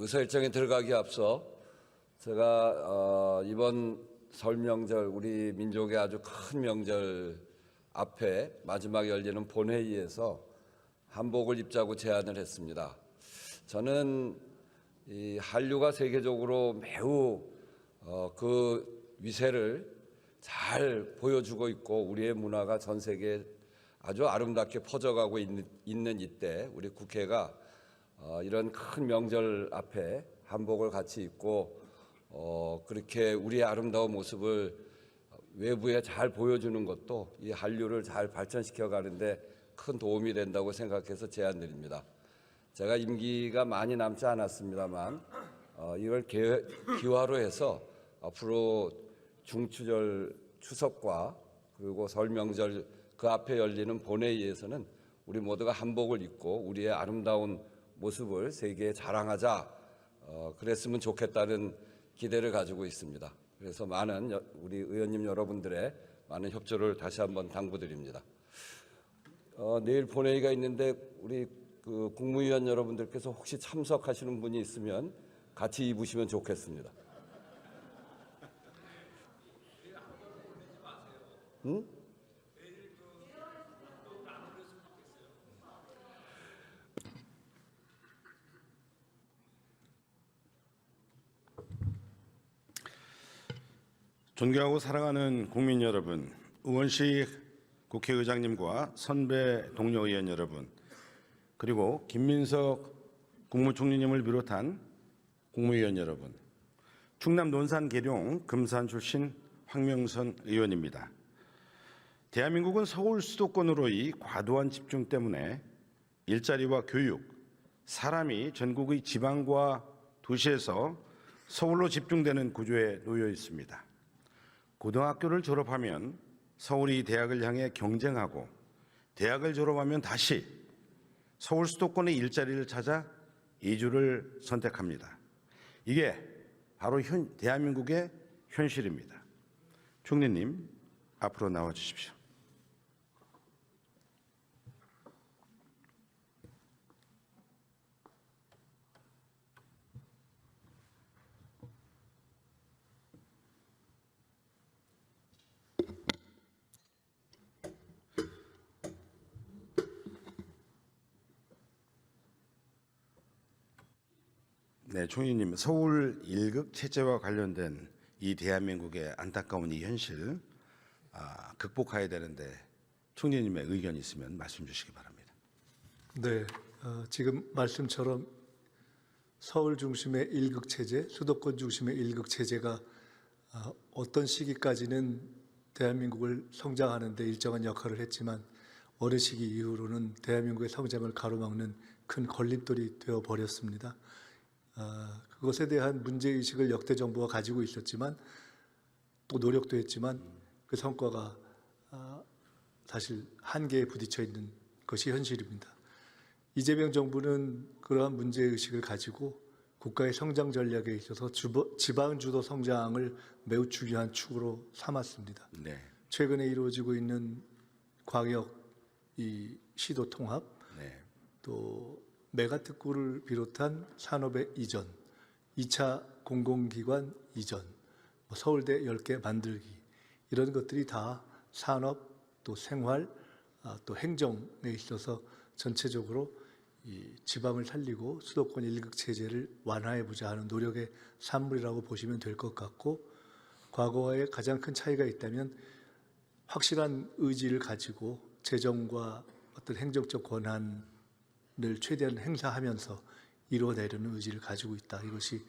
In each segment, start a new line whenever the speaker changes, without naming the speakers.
의사 일정에 들어가기 앞서 제가 이번 설 명절 우리 민족의 아주 큰 명절 앞에 마지막 열리는 본회의에서 한복을 입자고 제안을 했습니다. 저는 이 한류가 세계적으로 매우 그 위세를 잘 보여주고 있고 우리의 문화가 전 세계에 아주 아름답게 퍼져가고 있는 이때 우리 국회가 이런 큰 명절 앞에 한복을 같이 입고 그렇게 우리의 아름다운 모습을 외부에 잘 보여주는 것도 이 한류를 잘 발전시켜 가는데 큰 도움이 된다고 생각해서 제안드립니다. 제가 임기가 많이 남지 않았습니다만 이걸 기화로 해서 앞으로 중추절 추석과 그리고 설 명절 그 앞에 열리는 본회의에서는 우리 모두가 한복을 입고 우리의 아름다운 모습을 세계에 자랑하자 그랬으면 좋겠다는 기대를 가지고 있습니다. 그래서 많은 우리 의원님 여러분들의 많은 협조를 다시 한번 당부드립니다. 내일 본회의가 있는데 우리 그 국무위원 여러분들께서 혹시 참석하시는 분이 있으면 같이 입으시면 좋겠습니다. 응?
존경하고 사랑하는 국민 여러분, 의원식 국회의장님과 선배 동료 의원 여러분, 그리고 김민석 국무총리님을 비롯한 국무위원 여러분, 충남 논산 계룡 금산 출신 황명선 의원입니다. 대한민국은 서울 수도권으로의 과도한 집중 때문에 일자리와 교육, 사람이 전국의 지방과 도시에서 서울로 집중되는 구조에 놓여 있습니다. 고등학교를 졸업하면 서울이 대학을 향해 경쟁하고 대학을 졸업하면 다시 서울 수도권의 일자리를 찾아 이주를 선택합니다. 이게 바로 대한민국의 현실입니다. 총리님, 앞으로 나와 주십시오. 네, 총리님, 서울 1극 체제와 관련된 이 대한민국의 안타까운 이 현실 극복해야 되는데 총리님의 의견이 있으면 말씀 주시기 바랍니다.
네, 지금 말씀처럼 서울 중심의 1극 체제, 수도권 중심의 1극 체제가 어떤 시기까지는 대한민국을 성장하는 데 일정한 역할을 했지만 어느 시기 이후로는 대한민국의 성장을 가로막는 큰 걸림돌이 되어버렸습니다. 그것에 대한 문제의식을 역대 정부가 가지고 있었지만 또 노력도 했지만 그 성과가 사실 한계에 부딪혀 있는 것이 현실입니다. 이재명 정부는 그러한 문제의식을 가지고 국가의 성장 전략에 있어서 지방 주도 성장을 매우 중요한 축으로 삼았습니다.
네.
최근에 이루어지고 있는 광역 이 시도 통합,
네.
또 메가특구를 비롯한 산업의 이전, 2차 공공기관 이전, 서울대 10개 만들기 이런 것들이 다 산업, 또 생활, 또 행정에 있어서 전체적으로 이 지방을 살리고 수도권 1극 체제를 완화해보자 하는 노력의 산물이라고 보시면 될 것 같고, 과거와의 가장 큰 차이가 있다면 확실한 의지를 가지고 재정과 어떤 행정적 권한을 최대한 행사하면서 이루어내려는 의지를 가지고 있다. 이것이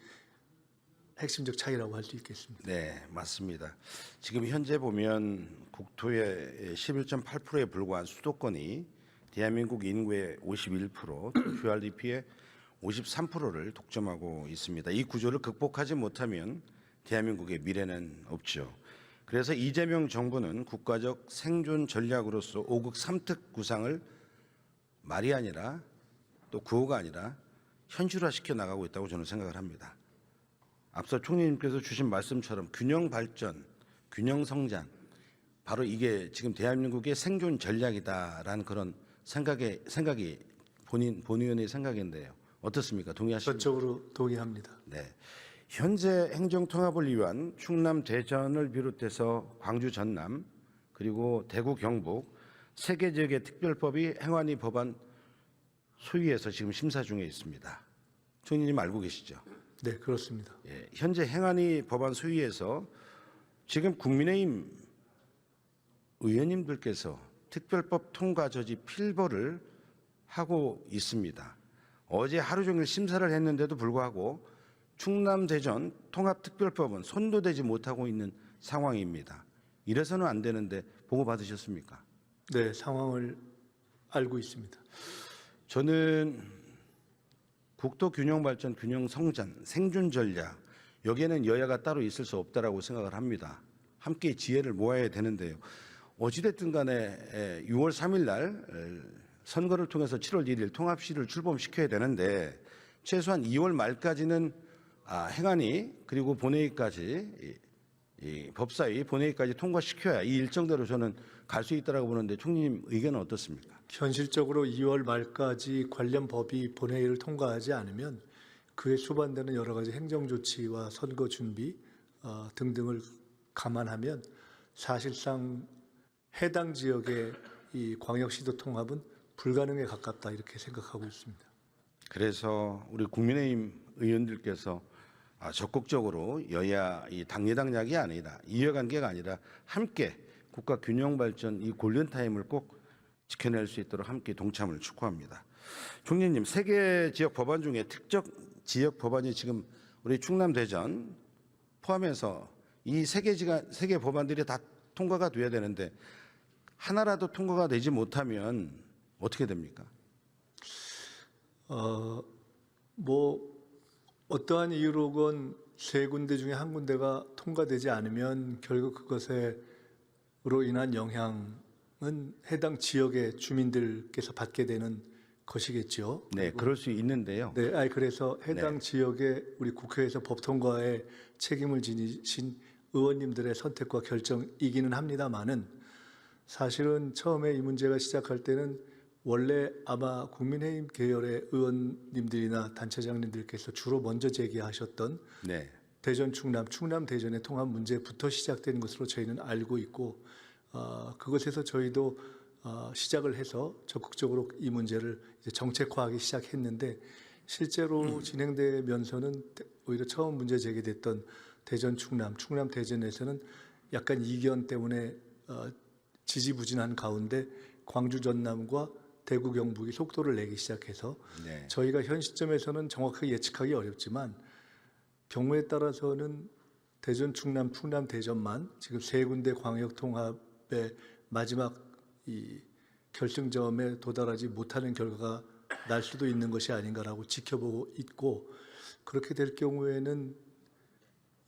핵심적 차이라고 할 수 있겠습니다.
네, 맞습니다. 지금 현재 보면 국토의 11.8%에 불과한 수도권이 대한민국 인구의 51%, QRDP의 53%를 독점하고 있습니다. 이 구조를 극복하지 못하면 대한민국의 미래는 없죠. 그래서 이재명 정부는 국가적 생존 전략으로서 5극 3특 구상을 말이 아니라 또 구호가 아니라 현실화시켜 나가고 있다고 저는 생각을 합니다. 앞서 총리님께서 주신 말씀처럼 균형 발전, 균형 성장, 바로 이게 지금 대한민국의 생존 전략이다라는 그런 생각이 본 의원의 생각인데요. 어떻습니까? 동의하십니까?
전적으로 동의합니다.
네. 현재 행정통합을 위한 충남 대전을 비롯해서 광주 전남 그리고 대구 경북 세 개 지역의 특별법이 행안위 법안 소위에서 지금 심사 중에 있습니다. 총리님 알고 계시죠?
네, 그렇습니다.
예, 현재 행안위 법안 소위에서 지금 국민의힘 의원님들께서 특별법 통과 저지 필보를 하고 있습니다. 어제 하루 종일 심사를 했는데도 불구하고 충남 대전 통합특별법은 손도대지 못하고 있는 상황입니다. 이래서는 안 되는데 보고 받으셨습니까?
네, 상황을 알고 있습니다.
저는 국토균형발전, 균형성장, 생존전략 여기에는 여야가 따로 있을 수 없다라고 생각을 합니다. 함께 지혜를 모아야 되는데요. 어찌됐든 간에 6월 3일 날 선거를 통해서 7월 1일 통합시를 출범시켜야 되는데 최소한 2월 말까지는 행안위 그리고 본회의까지 이 법사위 본회의까지 통과시켜야 이 일정대로 저는 갈 수 있다라고 보는데 총리님 의견은 어떻습니까?
현실적으로 2월 말까지 관련 법이 본회의를 통과하지 않으면 그에 수반되는 여러 가지 행정 조치와 선거 준비 등등을 감안하면 사실상 해당 지역의 이 광역시도 통합은 불가능에 가깝다 이렇게 생각하고 있습니다.
그래서 우리 국민의힘 의원들께서 적극적으로 여야 이 당리당략이 아니다, 이해관계가 아니라 함께 국가 균형 발전 이 골든 타임을 꼭 지켜낼 수 있도록 함께 동참을 촉구합니다. 총리님, 세 개 지역 법안 중에 특정 지역 법안이 지금 우리 충남 대전 포함해서 이 세 개 법안들이 다 통과가 돼야 되는데 하나라도 통과가 되지 못하면 어떻게 됩니까?
뭐 어떠한 이유로건 세 군데 중에 한 군데가 통과되지 않으면 결국 그것으로 인한 영향은 해당 지역의 주민들께서 받게 되는 것이겠죠.
네, 그럴 수 있는데요.
네, 그래서 해당 지역의 우리 국회에서 법 통과에 책임을 지니신 의원님들의 선택과 결정이기는 합니다만은 사실은 처음에 이 문제가 시작할 때는 원래 아마 국민의힘 계열의 의원님들이나 단체장님들께서 주로 먼저 제기하셨던
네.
대전 충남 대전의 통합 문제부터 시작된 것으로 저희는 알고 있고 그것에서 저희도 시작을 해서 적극적으로 이 문제를 이제 정책화하기 시작했는데 실제로 진행되면서는 오히려 처음 문제 제기됐던 대전 충남 대전에서는 약간 이견 때문에 지지부진한 가운데 광주 전남과 대구 경북이 속도를 내기 시작해서
네.
저희가 현 시점에서는 정확하게 예측하기 어렵지만 경우에 따라서는 대전 충남 대전만 지금 세 군데 광역 통합의 마지막 이 결승점에 도달하지 못하는 결과가 날 수도 있는 것이 아닌가라고 지켜보고 있고 그렇게 될 경우에는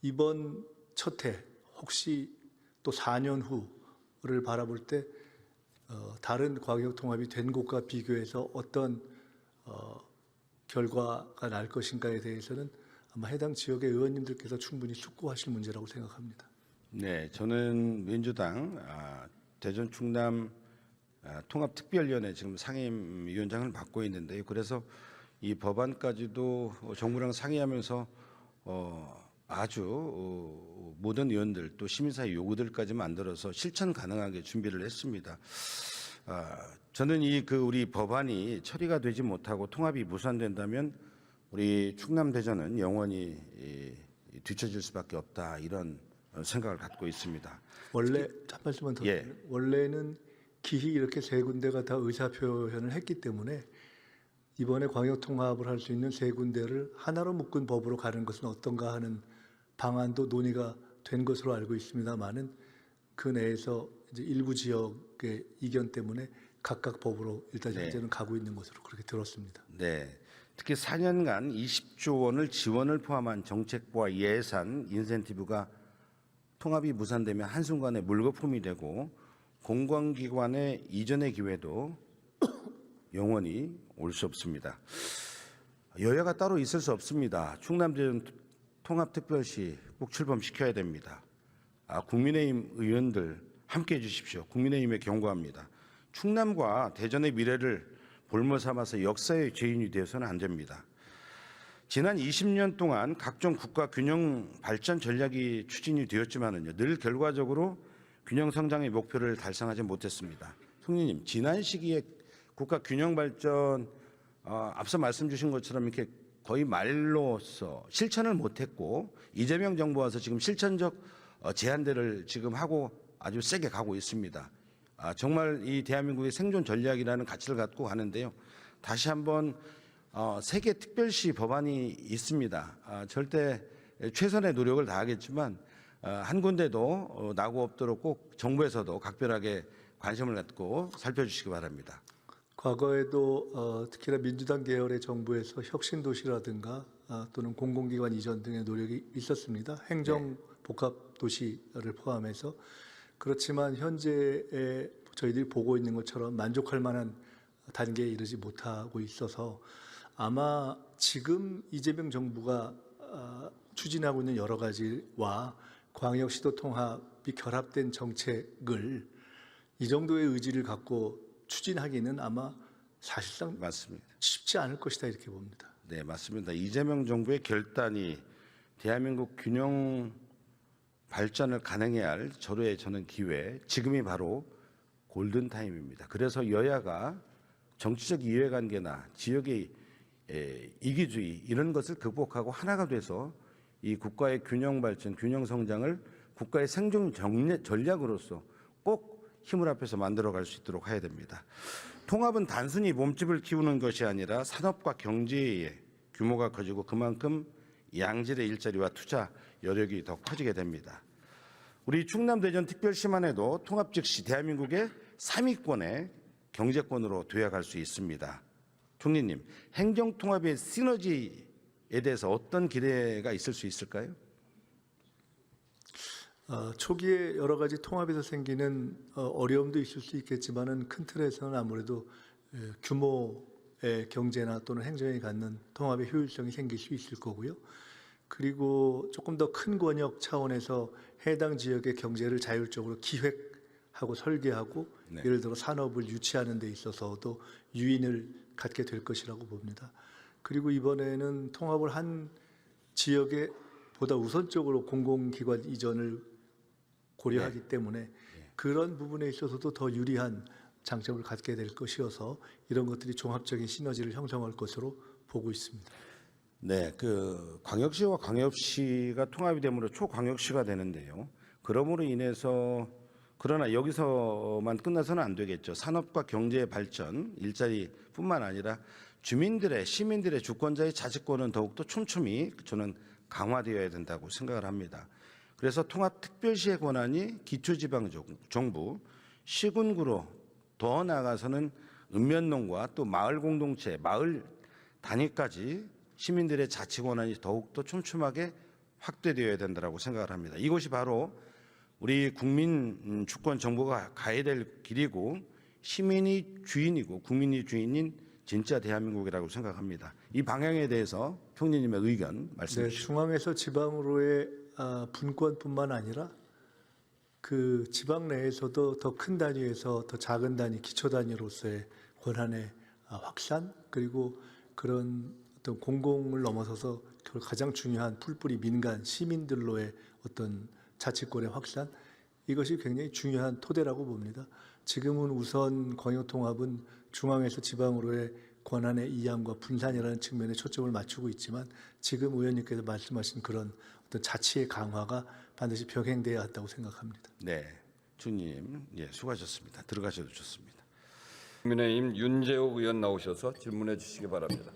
이번 첫 해 혹시 또 4년 후를 바라볼 때 다른 광역 통합이 된 곳과 비교해서 어떤 결과가 날 것인가에 대해서는 아마 해당 지역의 의원님들께서 충분히 숙고하실 문제라고 생각합니다.
네, 저는 민주당 대전 충남 통합특별위원회 지금 상임위원장을 맡고 있는데요. 그래서 이 법안까지도 정부랑 상의하면서 아주 모든 의원들 또 시민사회 요구들까지 만들어서 실천 가능하게 준비를 했습니다. 저는 우리 법안이 처리가 되지 못하고 통합이 무산된다면 우리 충남 대전은 영원히 뒤처질 수밖에 없다 이런 생각을 갖고 있습니다.
원래 한 말씀만 더 드리면 원래는 기히 이렇게 세 군데가 다 의사 표현을 했기 때문에 이번에 광역 통합을 할 수 있는 세 군데를 하나로 묶은 법으로 가는 것은 어떤가 하는 방안도 논의가 된 것으로 알고 있습니다만은 그 내에서 이제 일부 지역의 이견 때문에 각각 법으로 일단 현재는 가고 있는 것으로 그렇게 들었습니다.
네. 특히 4년간 20조 원을 지원을 포함한 정책과 예산, 인센티브가 통합이 무산되면 한순간에 물거품이 되고 공공기관의 이전의 기회도 영원히 올 수 없습니다. 여야가 따로 있을 수 없습니다. 충남대전 통합특별시 꼭 출범시켜야 됩니다. 국민의힘 의원들 함께해 주십시오. 국민의힘에 경고합니다. 충남과 대전의 미래를 볼모 삼아서 역사의 죄인이 되어서는 안 됩니다. 지난 20년 동안 각종 국가 균형 발전 전략이 추진이 되었지만은요, 늘 결과적으로 균형 성장의 목표를 달성하지 못했습니다. 총리님, 지난 시기에 국가 균형 발전 앞서 말씀 주신 것처럼 이렇게 거의 말로서 실천을 못했고 이재명 정부 와서 지금 실천적 제안들을 지금 하고 아주 세게 가고 있습니다. 정말 이 대한민국의 생존 전략이라는 가치를 갖고 가는데요. 다시 한번 세계 특별시 법안이 있습니다. 절대 최선의 노력을 다하겠지만 한 군데도 나고 없도록 꼭 정부에서도 각별하게 관심을 갖고 살펴주시기 바랍니다.
과거에도 특히나 민주당 계열의 정부에서 혁신도시라든가 또는 공공기관 이전 등의 노력이 있었습니다. 행정 복합도시를 포함해서. 그렇지만 현재에 저희들이 보고 있는 것처럼 만족할 만한 단계에 이르지 못하고 있어서 아마 지금 이재명 정부가 추진하고 있는 여러 가지와 광역시도 통합이 결합된 정책을 이 정도의 의지를 갖고 추진하기는 아마 사실상
맞습니다.
쉽지 않을 것이다 이렇게 봅니다.
네, 맞습니다. 이재명 정부의 결단이 대한민국 균형 발전을 가능해 할 절호의 저는 기회, 지금이 바로 골든 타임입니다. 그래서 여야가 정치적 이해관계나 지역의 이기주의 이런 것을 극복하고 하나가 돼서 이 국가의 균형 발전, 균형 성장을 국가의 생존 전략으로서 꼭 힘을 합해서 만들어갈 수 있도록 해야 됩니다. 통합은 단순히 몸집을 키우는 것이 아니라 산업과 경제의 규모가 커지고 그만큼 양질의 일자리와 투자 여력이 더 커지게 됩니다. 우리 충남 대전 특별시만 해도 통합 즉시 대한민국의 3위권의 경제권으로 도약할 수 있습니다. 총리님, 행정 통합의 시너지에 대해서 어떤 기대가 있을 수 있을까요?
초기에 여러 가지 통합에서 생기는 어려움도 있을 수 있겠지만은 큰 틀에서는 아무래도 규모의 경제나 또는 행정이 갖는 통합의 효율성이 생길 수 있을 거고요. 그리고 조금 더 큰 권역 차원에서 해당 지역의 경제를 자율적으로 기획하고 설계하고 예를 들어 산업을 유치하는 데 있어서도 유인을 갖게 될 것이라고 봅니다. 그리고 이번에는 통합을 한 지역에 보다 우선적으로 공공기관 이전을 고려하기 때문에 그런 부분에 있어서도 더 유리한 장점을 갖게 될 것이어서 이런 것들이 종합적인 시너지를 형성할 것으로 보고 있습니다.
네, 그 광역시와 광역시가 통합이 되므로 초광역시가 되는데요. 그러므로 인해서 그러나 여기서만 끝나서는 안 되겠죠. 산업과 경제의 발전, 일자리뿐만 아니라 주민들의 시민들의 주권자의 자치권은 더욱더 촘촘히 저는 강화되어야 된다고 생각을 합니다. 그래서 통합특별시의 권한이 기초지방정부, 시군구로 더 나아가서는 읍면농과 또 마을 공동체, 마을 단위까지 시민들의 자치 권한이 더욱더 촘촘하게 확대되어야 된다고 생각을 합니다. 이것이 바로 우리 국민 주권 정부가 가야 될 길이고 시민이 주인이고 국민이 주인인 진짜 대한민국이라고 생각합니다. 이 방향에 대해서 총리님의 의견 말씀해 주시죠.
중앙에서 지방으로의 분권뿐만 아니라 그 지방 내에서도 더 큰 단위에서 더 작은 단위, 기초 단위로서의 권한의 확산 그리고 그런 어떤 공공을 넘어서서 가장 중요한 풀뿌리 민간 시민들로의 어떤 자치권의 확산 이것이 굉장히 중요한 토대라고 봅니다. 지금은 우선 광역통합은 중앙에서 지방으로의 권한의 이양과 분산이라는 측면에 초점을 맞추고 있지만 지금 의원님께서 말씀하신 그런 어떤 자치의 강화가 반드시 병행돼야 한다고 생각합니다.
네, 주님, 예, 수고하셨습니다. 들어가셔도 좋습니다.
국민의힘 윤재욱 의원 나오셔서 질문해 주시기 바랍니다.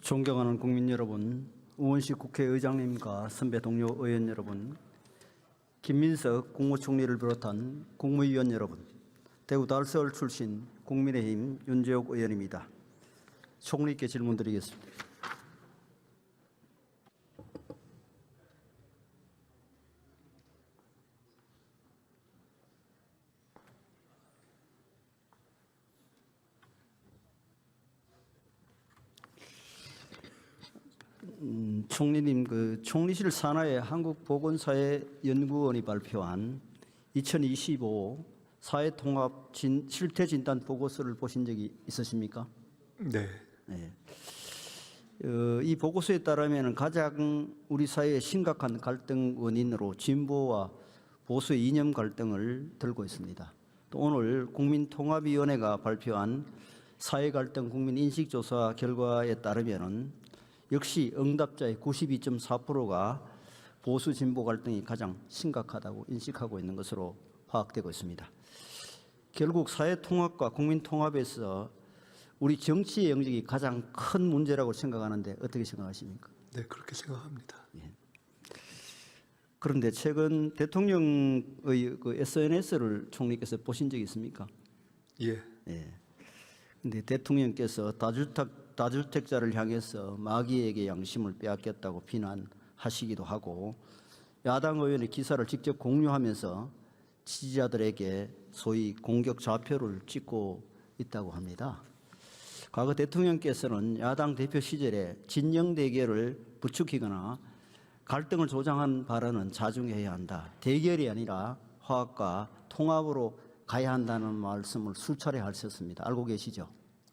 존경하는 국민 여러분, 우원식 국회의장님과 선배 동료 의원 여러분, 김민석 국무총리를 비롯한 국무위원 여러분, 대구 달서울 출신 국민의힘 윤재욱 의원입니다. 총리께 질문드리겠습니다. 총리님, 그 총리실 산하의 한국보건사회연구원이 발표한 2025 사회통합 실태진단 보고서를 보신 적이 있으십니까?
네.
네. 이 보고서에 따르면 가장 우리 사회의 심각한 갈등 원인으로 진보와 보수의 이념 갈등을 들고 있습니다. 또 오늘 국민통합위원회가 발표한 사회갈등 국민인식조사 결과에 따르면 역시 응답자의 92.4%가 보수 진보 갈등이 가장 심각하다고 인식하고 있는 것으로 파악되고 있습니다. 결국 사회통합과 국민통합에서 우리 정치의 영역이 가장 큰 문제라고 생각하는데 어떻게 생각하십니까?
네, 그렇게 생각합니다.
그런데 최근 대통령의 그 SNS를 총리께서 보신 적이 있습니까?
예.
예. 근데 대통령께서 다주택자를 향해서 마귀에게 양심을 빼앗겼다고 비난하시기도 하고 야당 의원의 기사를 직접 공유하면서 지지자들에게 소위 공격 좌표를 찍고 있다고 합니다. 과거 대통령께서는 야당 대표 시절에 진영 대결을 부추기거나 갈등을 조장한 발언은 자중해야 한다. 대결이 아니라 화합과 통합으로 가야 한다는 말씀을 수차례 하셨습니다. 알고 계시죠?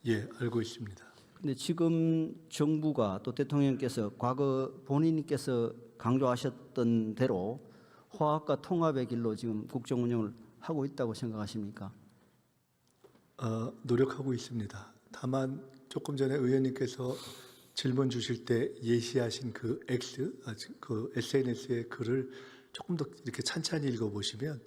예, 알고 있습니다.
근데 지금 정부가 또 대통령께서 과거 본인께서 강조하셨던 대로 화합과 통합의 길로 지금 국정 운영을 하고 있다고 생각하십니까?
노력하고 있습니다. 다만 조금 전에 의원님께서 질문 주실 때 예시하신 그 그 SNS의 글을 조금 더 이렇게 찬찬히 읽어보시면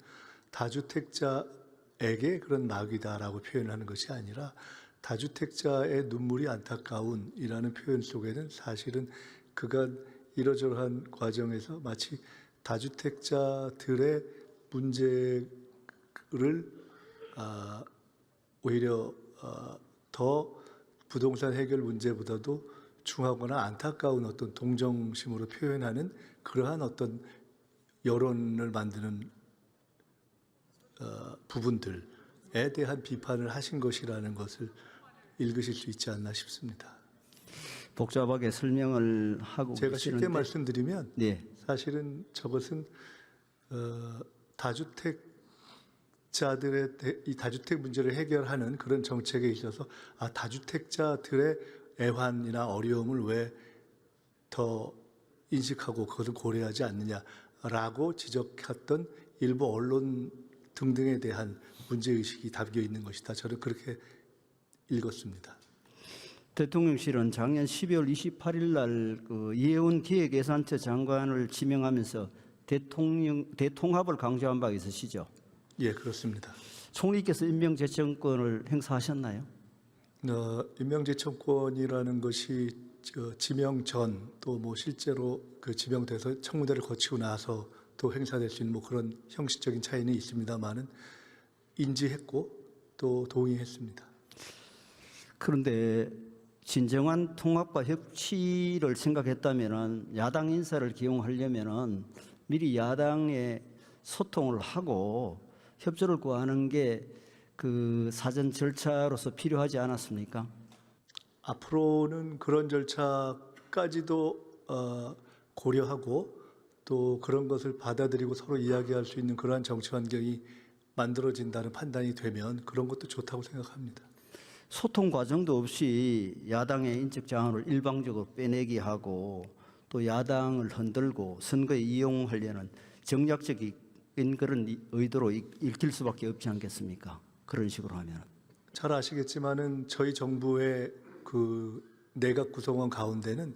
다주택자에게 그런 마귀다라고 표현하는 것이 아니라 다주택자의 눈물이 안타까운이라는 표현 속에는 사실은 그간 이러저러한 과정에서 마치 다주택자들의 문제를 오히려 더 부동산 해결 문제보다도 중하거나 안타까운 어떤 동정심으로 표현하는 그러한 어떤 여론을 만드는 부분들에 대한 비판을 하신 것이라는 것을 읽으실 수 있지 않나 싶습니다.
복잡하게 설명을 하고
제가 쉽게
계시는데
말씀드리면
네.
사실은 저것은 이 다주택 문제를 해결하는 그런 정책에 있어서 다주택자들의 애환이나 어려움을 왜 더 인식하고 그것을 고려하지 않느냐라고 지적했던 일부 언론 등등에 대한 문제의식이 담겨 있는 것이다. 저는 그렇게 읽었습니다.
대통령실은 작년 12월 28일 날 그 이해운 기획예산처 장관을 지명하면서 대통합을 강조한 바 있으시죠?
예, 그렇습니다.
총리께서 임명제청권을 행사하셨나요?
임명제청권이라는 것이 지명 전 또 뭐 실제로 그 지명돼서 청문회를 거치고 나서 또 행사될 수 있는 뭐 그런 형식적인 차이는 있습니다만은 인지했고 또 동의했습니다.
그런데 진정한 통합과 협치를 생각했다면은 야당 인사를 기용하려면은 미리 야당에 소통을 하고 협조를 구하는 게 그 사전 절차로서 필요하지 않았습니까?
앞으로는 그런 절차까지도 고려하고 또 그런 것을 받아들이고 서로 이야기할 수 있는 그러한 정치 환경이 만들어진다는 판단이 되면 그런 것도 좋다고 생각합니다.
소통 과정도 없이 야당의 인적 자원을 일방적으로 빼내기 하고 또 야당을 흔들고 선거에 이용하려는 정략적인 그런 의도로 읽힐 수밖에 없지 않겠습니까? 그런 식으로 하면.
잘 아시겠지만은 저희 정부의 그 내각 구성원 가운데는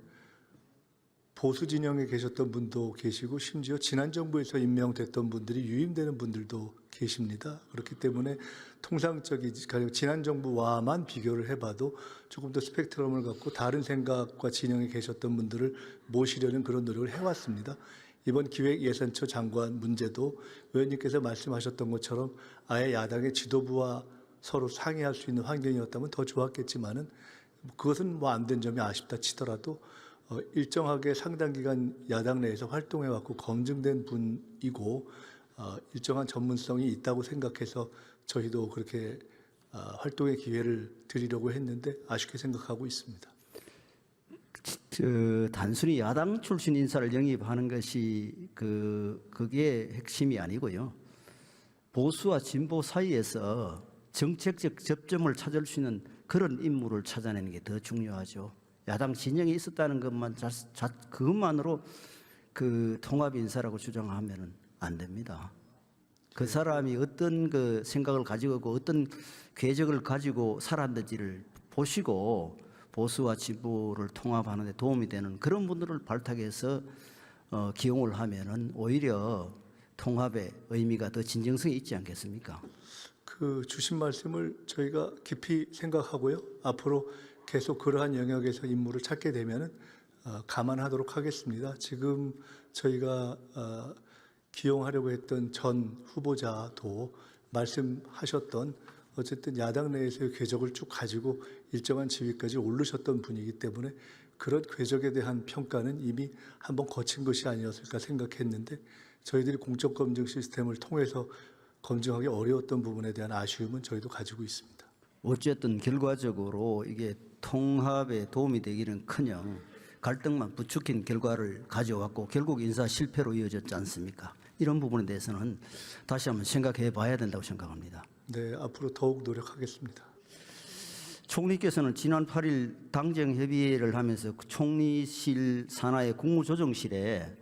보수 진영에 계셨던 분도 계시고 심지어 지난 정부에서 임명됐던 분들이 유임되는 분들도 계십니다. 그렇기 때문에 통상적인 지난 정부와만 비교를 해봐도 조금 더 스펙트럼을 갖고 다른 생각과 진영에 계셨던 분들을 모시려는 그런 노력을 해왔습니다. 이번 기획예산처 장관 문제도 의원님께서 말씀하셨던 것처럼 아예 야당의 지도부와 서로 상의할 수 있는 환경이었다면 더 좋았겠지만은 그것은 뭐 안 된 점이 아쉽다 치더라도 일정하게 상당 기간 야당 내에서 활동해왔고 검증된 분이고 일정한 전문성이 있다고 생각해서 저희도 그렇게 활동의 기회를 드리려고 했는데 아쉽게 생각하고 있습니다.
단순히 야당 출신 인사를 영입하는 것이 그게 핵심이 아니고요. 보수와 진보 사이에서 정책적 접점을 찾을 수 있는 그런 인물을 찾아내는 게 더 중요하죠. 야당 진영이 있었다는 것만 그것만으로 그 통합 인사라고 주장하면은 안 됩니다. 그 사람이 어떤 그 생각을 가지고 있고 어떤 궤적을 가지고 살았는지를 보시고 보수와 진보를 통합하는 데 도움이 되는 그런 분들을 발탁해서 기용을 하면은 오히려 통합의 의미가 더 진정성이 있지 않겠습니까?
그 주신 말씀을 저희가 깊이 생각하고요. 앞으로 계속 그러한 영역에서 인물을 찾게 되면은 감안하도록 하겠습니다. 지금 저희가 기용하려고 했던 전 후보자도 말씀하셨던 어쨌든 야당 내에서의 궤적을 쭉 가지고 일정한 지위까지 오르셨던 분이기 때문에 그런 궤적에 대한 평가는 이미 한번 거친 것이 아니었을까 생각했는데 저희들이 공적 검증 시스템을 통해서 검증하기 어려웠던 부분에 대한 아쉬움은 저희도 가지고 있습니다.
어쨌든 결과적으로 이게 통합에 도움이 되기는커녕 갈등만 부추긴 결과를 가져왔고 결국 인사 실패로 이어졌지 않습니까? 이런 부분에 대해서는 다시 한번 생각해 봐야 된다고 생각합니다.
네, 앞으로 더욱 노력하겠습니다.
총리께서는 지난 8일 당정협의회를 하면서 총리실 산하의 국무조정실에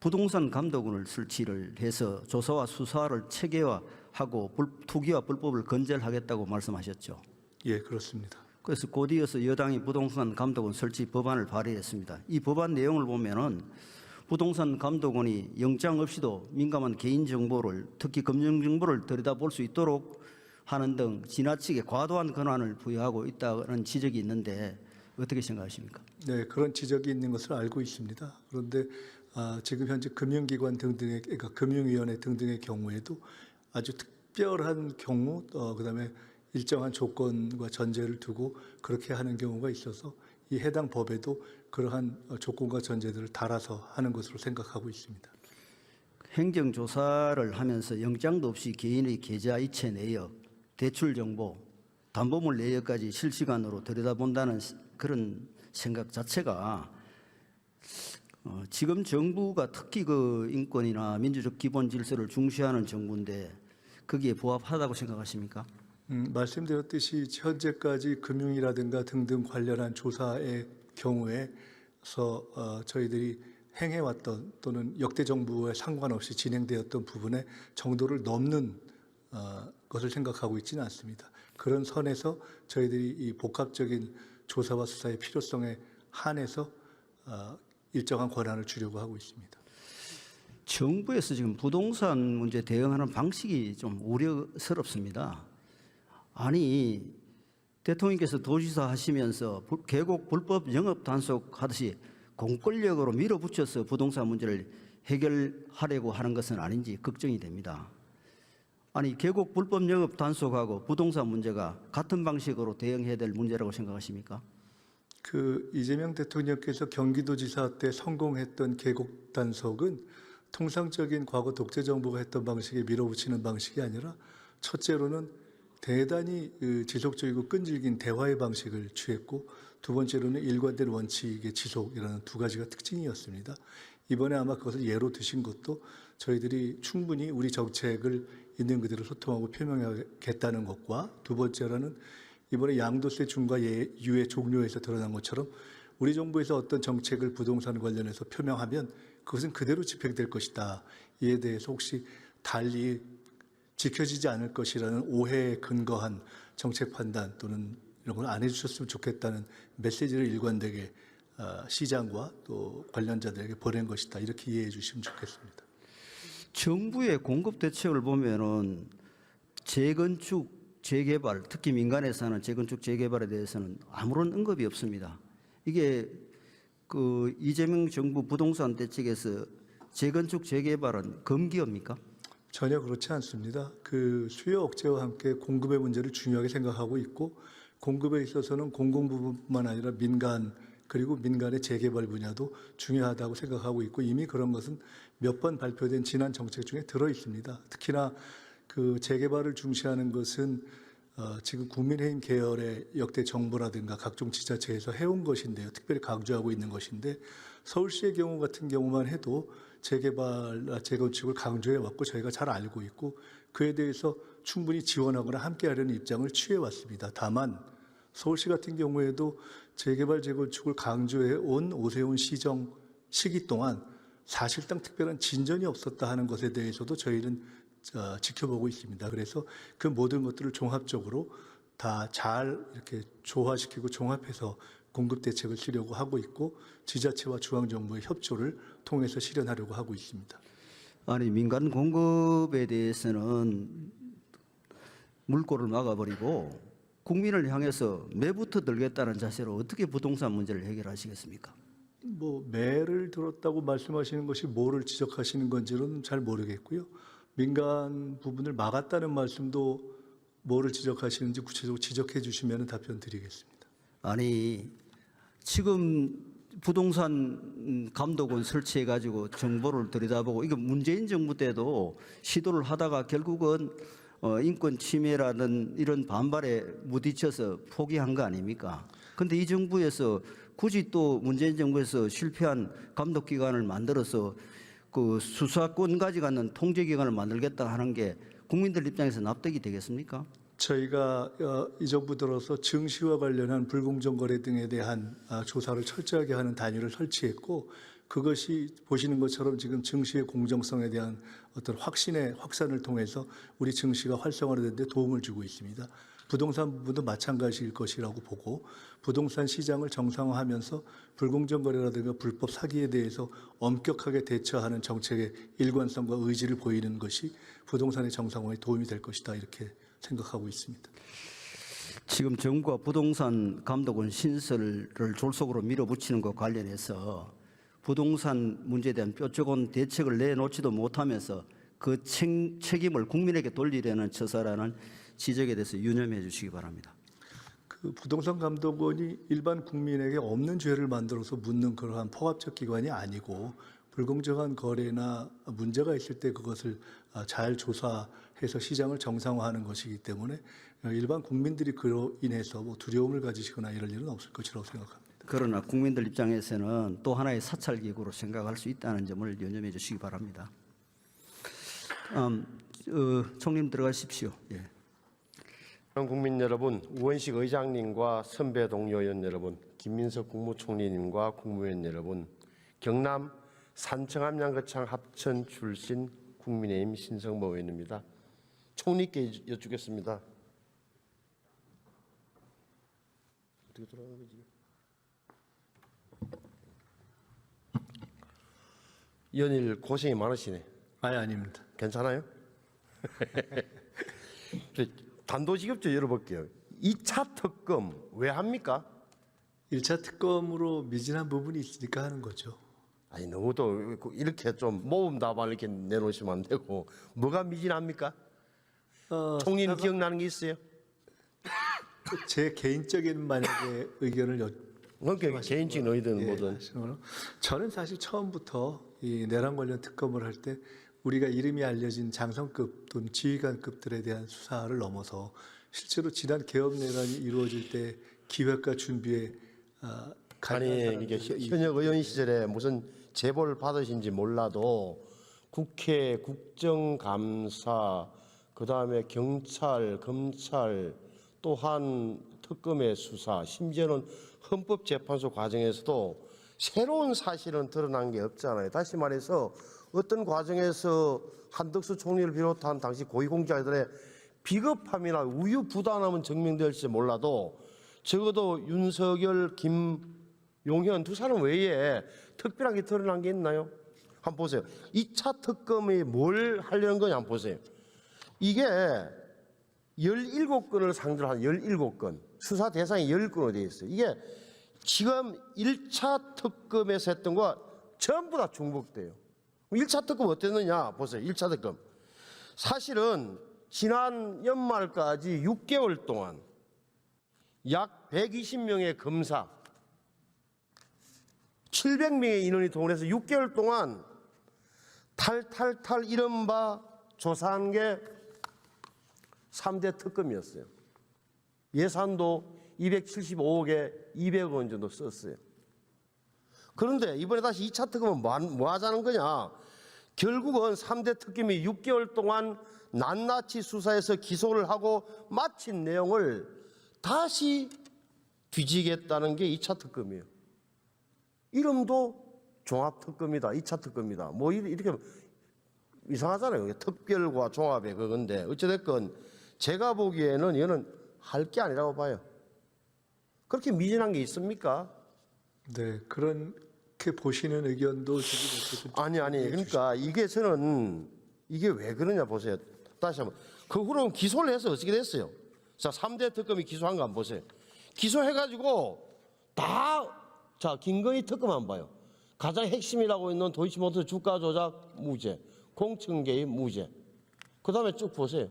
부동산 감독원을 설치를 해서 조사와 수사를 체계화하고 투기와 불법을 건절하겠다고 말씀하셨죠.
예, 그렇습니다.
그래서 곧이어서 여당이 부동산 감독원 설치 법안을 발의했습니다. 이 법안 내용을 보면은 부동산 감독원이 영장 없이도 민감한 개인 정보를 특히 금융 정보를 들여다볼 수 있도록 하는 등 지나치게 과도한 권한을 부여하고 있다는 지적이 있는데 어떻게 생각하십니까?
네, 그런 지적이 있는 것을 알고 있습니다. 그런데 지금 현재 금융기관 등등의 그러니까 금융위원회 등등의 경우에도 아주 특별한 경우 그다음에 일정한 조건과 전제를 두고 그렇게 하는 경우가 있어서 이 해당 법에도 그러한 조건과 전제들을 달아서 하는 것으로 생각하고 있습니다.
행정조사를 하면서 영장도 없이 개인의 계좌 이체 내역, 대출 정보, 담보물 내역까지 실시간으로 들여다본다는 그런 생각 자체가 지금 정부가 특히 그 인권이나 민주적 기본 질서를 중시하는 정부인데 거기에 부합하다고 생각하십니까?
말씀드렸듯이 현재까지 금융이라든가 등등 관련한 조사의 경우에서 저희들이 행해왔던 또는 역대 정부에 상관없이 진행되었던 부분의 정도를 넘는 것을 생각하고 있지는 않습니다. 그런 선에서 저희들이 이 복합적인 조사와 수사의 필요성에 한해서 일정한 권한을 주려고 하고 있습니다.
정부에서 지금 부동산 문제 대응하는 방식이 좀 우려스럽습니다. 아니 대통령께서 도지사 하시면서 계곡 불법 영업 단속하듯이 공권력으로 밀어붙여서 부동산 문제를 해결하려고 하는 것은 아닌지 걱정이 됩니다. 아니 계곡 불법 영업 단속하고 부동산 문제가 같은 방식으로 대응해야 될 문제라고 생각하십니까?
그 이재명 대통령께서 경기도지사 때 성공했던 계곡 단속은 통상적인 과거 독재 정부가 했던 방식에 밀어붙이는 방식이 아니라 첫째로는 대단히 지속적이고 끈질긴 대화의 방식을 취했고 두 번째로는 일관된 원칙의 지속이라는 두 가지가 특징이었습니다. 이번에 아마 그것을 예로 드신 것도 저희들이 충분히 우리 정책을 있는 그대로 소통하고 표명하겠다는 것과 두 번째로는 이번에 양도세 중과 유예 종료에서 드러난 것처럼 우리 정부에서 어떤 정책을 부동산 관련해서 표명하면 그것은 그대로 집행될 것이다. 이에 대해서 혹시 달리 지켜지지 않을 것이라는 오해에 근거한 정책 판단 또는 이런 걸 안 해주셨으면 좋겠다는 메시지를 일관되게 시장과 또 관련자들에게 보낸 것이다. 이렇게 이해해 주시면 좋겠습니다.
정부의 공급 대책을 보면은 재건축, 재개발, 특히 민간에서 하는 재건축, 재개발에 대해서는 아무런 언급이 없습니다. 이게 그 이재명 정부 부동산 대책에서 재건축, 재개발은 금기입니까?
전혀 그렇지 않습니다. 그 수요 억제와 함께 공급의 문제를 중요하게 생각하고 있고 공급에 있어서는 공공부문뿐만 아니라 민간 그리고 민간의 재개발 분야도 중요하다고 생각하고 있고 이미 그런 것은 몇 번 발표된 지난 정책 중에 들어 있습니다. 특히나 그 재개발을 중시하는 것은 지금 국민의힘 계열의 역대 정부라든가 각종 지자체에서 해온 것인데요. 특별히 강조하고 있는 것인데 서울시의 경우 같은 경우만 해도 재개발, 재건축을 강조해 왔고 저희가 잘 알고 있고 그에 대해서 충분히 지원하거나 함께하려는 입장을 취해 왔습니다. 다만 서울시 같은 경우에도 재개발, 재건축을 강조해 온 오세훈 시정 시기 동안 사실상 특별한 진전이 없었다 하는 것에 대해서도 저희는 지켜보고 있습니다. 그래서 그 모든 것들을 종합적으로 다 잘 이렇게 조화시키고 종합해서 공급 대책을 쓰려고 하고 있고 지자체와 중앙정부의 협조를 통해서 실현하려고 하고 있습니다.
아니 민간 공급에 대해서는 물꼬를 막아버리고 국민을 향해서 매부터 들겠다는 자세로 어떻게 부동산 문제를 해결하시겠습니까?
뭐 매를 들었다고 말씀하시는 것이 뭐를 지적하시는 건지는 잘 모르겠고요. 민간 부분을 막았다는 말씀도 뭐를 지적하시는지 구체적으로 지적해 주시면 답변 드리겠습니다.
아니 지금 부동산 감독원 설치해 가지고 정보를 들여다보고 이거 문재인 정부 때도 시도를 하다가 결국은 인권 침해라는 이런 반발에 부딪혀서 포기한 거 아닙니까? 근데 이 정부에서 굳이 또 문재인 정부에서 실패한 감독기관을 만들어서 그 수사권 가져가는 통제기관을 만들겠다 하는 게 국민들 입장에서 납득이 되겠습니까?
저희가 이 정부 들어서 증시와 관련한 불공정 거래 등에 대한 조사를 철저하게 하는 단위를 설치했고 그것이 보시는 것처럼 지금 증시의 공정성에 대한 어떤 확산을 통해서 우리 증시가 활성화되는 데 도움을 주고 있습니다. 부동산 부분도 마찬가지일 것이라고 보고 부동산 시장을 정상화하면서 불공정 거래라든가 불법 사기에 대해서 엄격하게 대처하는 정책의 일관성과 의지를 보이는 것이 부동산의 정상화에 도움이 될 것이다 이렇게 생각하고 있습니다.
지금 정부가 부동산 감독원 신설을 졸속으로 밀어붙이는 것 관련해서 부동산 문제에 대한 뾰족한 대책을 내놓지도 못하면서 그 책임을 국민에게 돌리려는 처사라는 지적에 대해서 유념해 주시기 바랍니다.
그 부동산 감독원이 일반 국민에게 없는 죄를 만들어서 묻는 그러한 포괄적 기관이 아니고 불공정한 거래나 문제가 있을 때 그것을 잘 조사해서 시장을 정상화하는 것이기 때문에 일반 국민들이 그로 인해서 뭐 두려움을 가지시거나 이럴 일은 없을 것이라고 생각합니다.
그러나 국민들 입장에서는 또 하나의 사찰기구로 생각할 수 있다는 점을 유념해 주시기 바랍니다. 총님 들어가십시오. 예.
국민 여러분, 우원식 의장님과 선배 동료 의원 여러분, 김민석 국무총리님과 국무위원 여러분, 경남 산청 함양거창 합천 출신 국민의힘 신성모 의원입니다. 총리께 여쭙겠습니다. 어떻게 돌아가는 거지? 연일 고생이 많으시네.
아닙니다.
괜찮아요? 단도직입적으로 열어볼게요. 2차 특검 왜 합니까?
1차 특검으로 미진한 부분이 있으니까 하는 거죠.
아니 너무 또 이렇게 좀 모범답안 이렇게 내놓으시면 안 되고 뭐가 미진합니까? 총리는 기억나는 게 있어요?
제 개인적인 만약에 의견을
그러니까 개인적인 의든 뭐든
저는 사실 처음부터 이 내란 관련 특검을 할 때 우리가 이름이 알려진 장성급 또는 지휘관급들에 대한 수사를 넘어서 실제로 지난 개업 내란이 이루어질 때 기획과 준비에
아니 이게 현역 의원 시절에 무슨 제보를 받으신지 몰라도 국회 국정감사 그다음에 경찰 검찰 또한 특검의 수사 심지어는 헌법재판소 과정에서도 새로운 사실은 드러난 게 없잖아요. 다시 말해서 어떤 과정에서 한덕수 총리를 비롯한 당시 고위공직자들의 비겁함이나 우유부단함은 증명될지 몰라도 적어도 윤석열, 김용현 두 사람 외에 특별한 게 드러난 게 있나요? 한번 보세요. 2차 특검이 뭘 하려는 거냐 한번 보세요. 이게 17건을 상대로 한 17건, 수사 대상이 10건으로 되어 있어요. 이게 지금 1차 특검에서 했던 거와 전부 다 중복돼요. 1차 특검 어땠느냐 보세요. 1차 특검. 사실은 지난 연말까지 6개월 동안 약 120명의 검사, 700명의 인원이 동원해서 6개월 동안 탈탈탈 이른바 조사한 게 3대 특검이었어요. 예산도 275억에 200억 원 정도 썼어요. 그런데 이번에 다시 2차 특검은 뭐 하자는 거냐? 결국은 3대 특검이 6개월 동안 낱낱이 수사해서 기소를 하고 마친 내용을 다시 뒤지겠다는 게 2차 특검이에요. 이름도 종합특검이다, 2차 특검이다. 뭐 이렇게 이상하잖아요. 특별과 종합의 그건데 어찌됐건 제가 보기에는 이거는 할 게 아니라고 봐요. 그렇게 미진한 게 있습니까?
네, 그렇게 보시는 의견도 지금 어쨌든
아니 그러니까 이게 저는 이게 왜 그러냐 보세요. 다시 한번 그 후로 기소를 해서 어떻게 됐어요? 자, 3대 특검이 기소한 거 한번 보세요. 기소해가지고 자 김건희 특검 한번 봐요. 가장 핵심이라고 있는 도이치모터 주가 조작 무죄, 공천 개입 무죄. 그 다음에 쭉 보세요.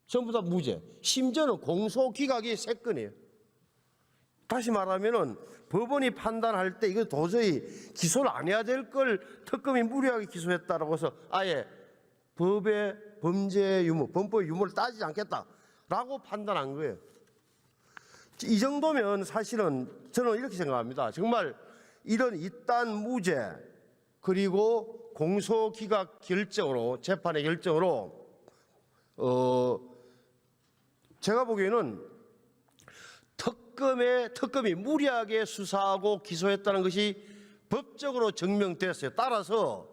전부 다 무죄. 심지어는 공소 기각이 3건이에요. 다시 말하면은 법원이 판단할 때 이거 도저히 기소를 안 해야 될 걸 특검이 무리하게 기소했다라고 해서 아예 법의 범죄 유무, 범법의 유무를 따지지 않겠다라고 판단한 거예요. 이 정도면 사실은 저는 이렇게 생각합니다. 정말 이런 이딴 무죄 그리고 공소 기각 결정으로 재판의 결정으로 제가 보기에는 특검이 무리하게 수사하고 기소했다는 것이 법적으로 증명됐어요. 따라서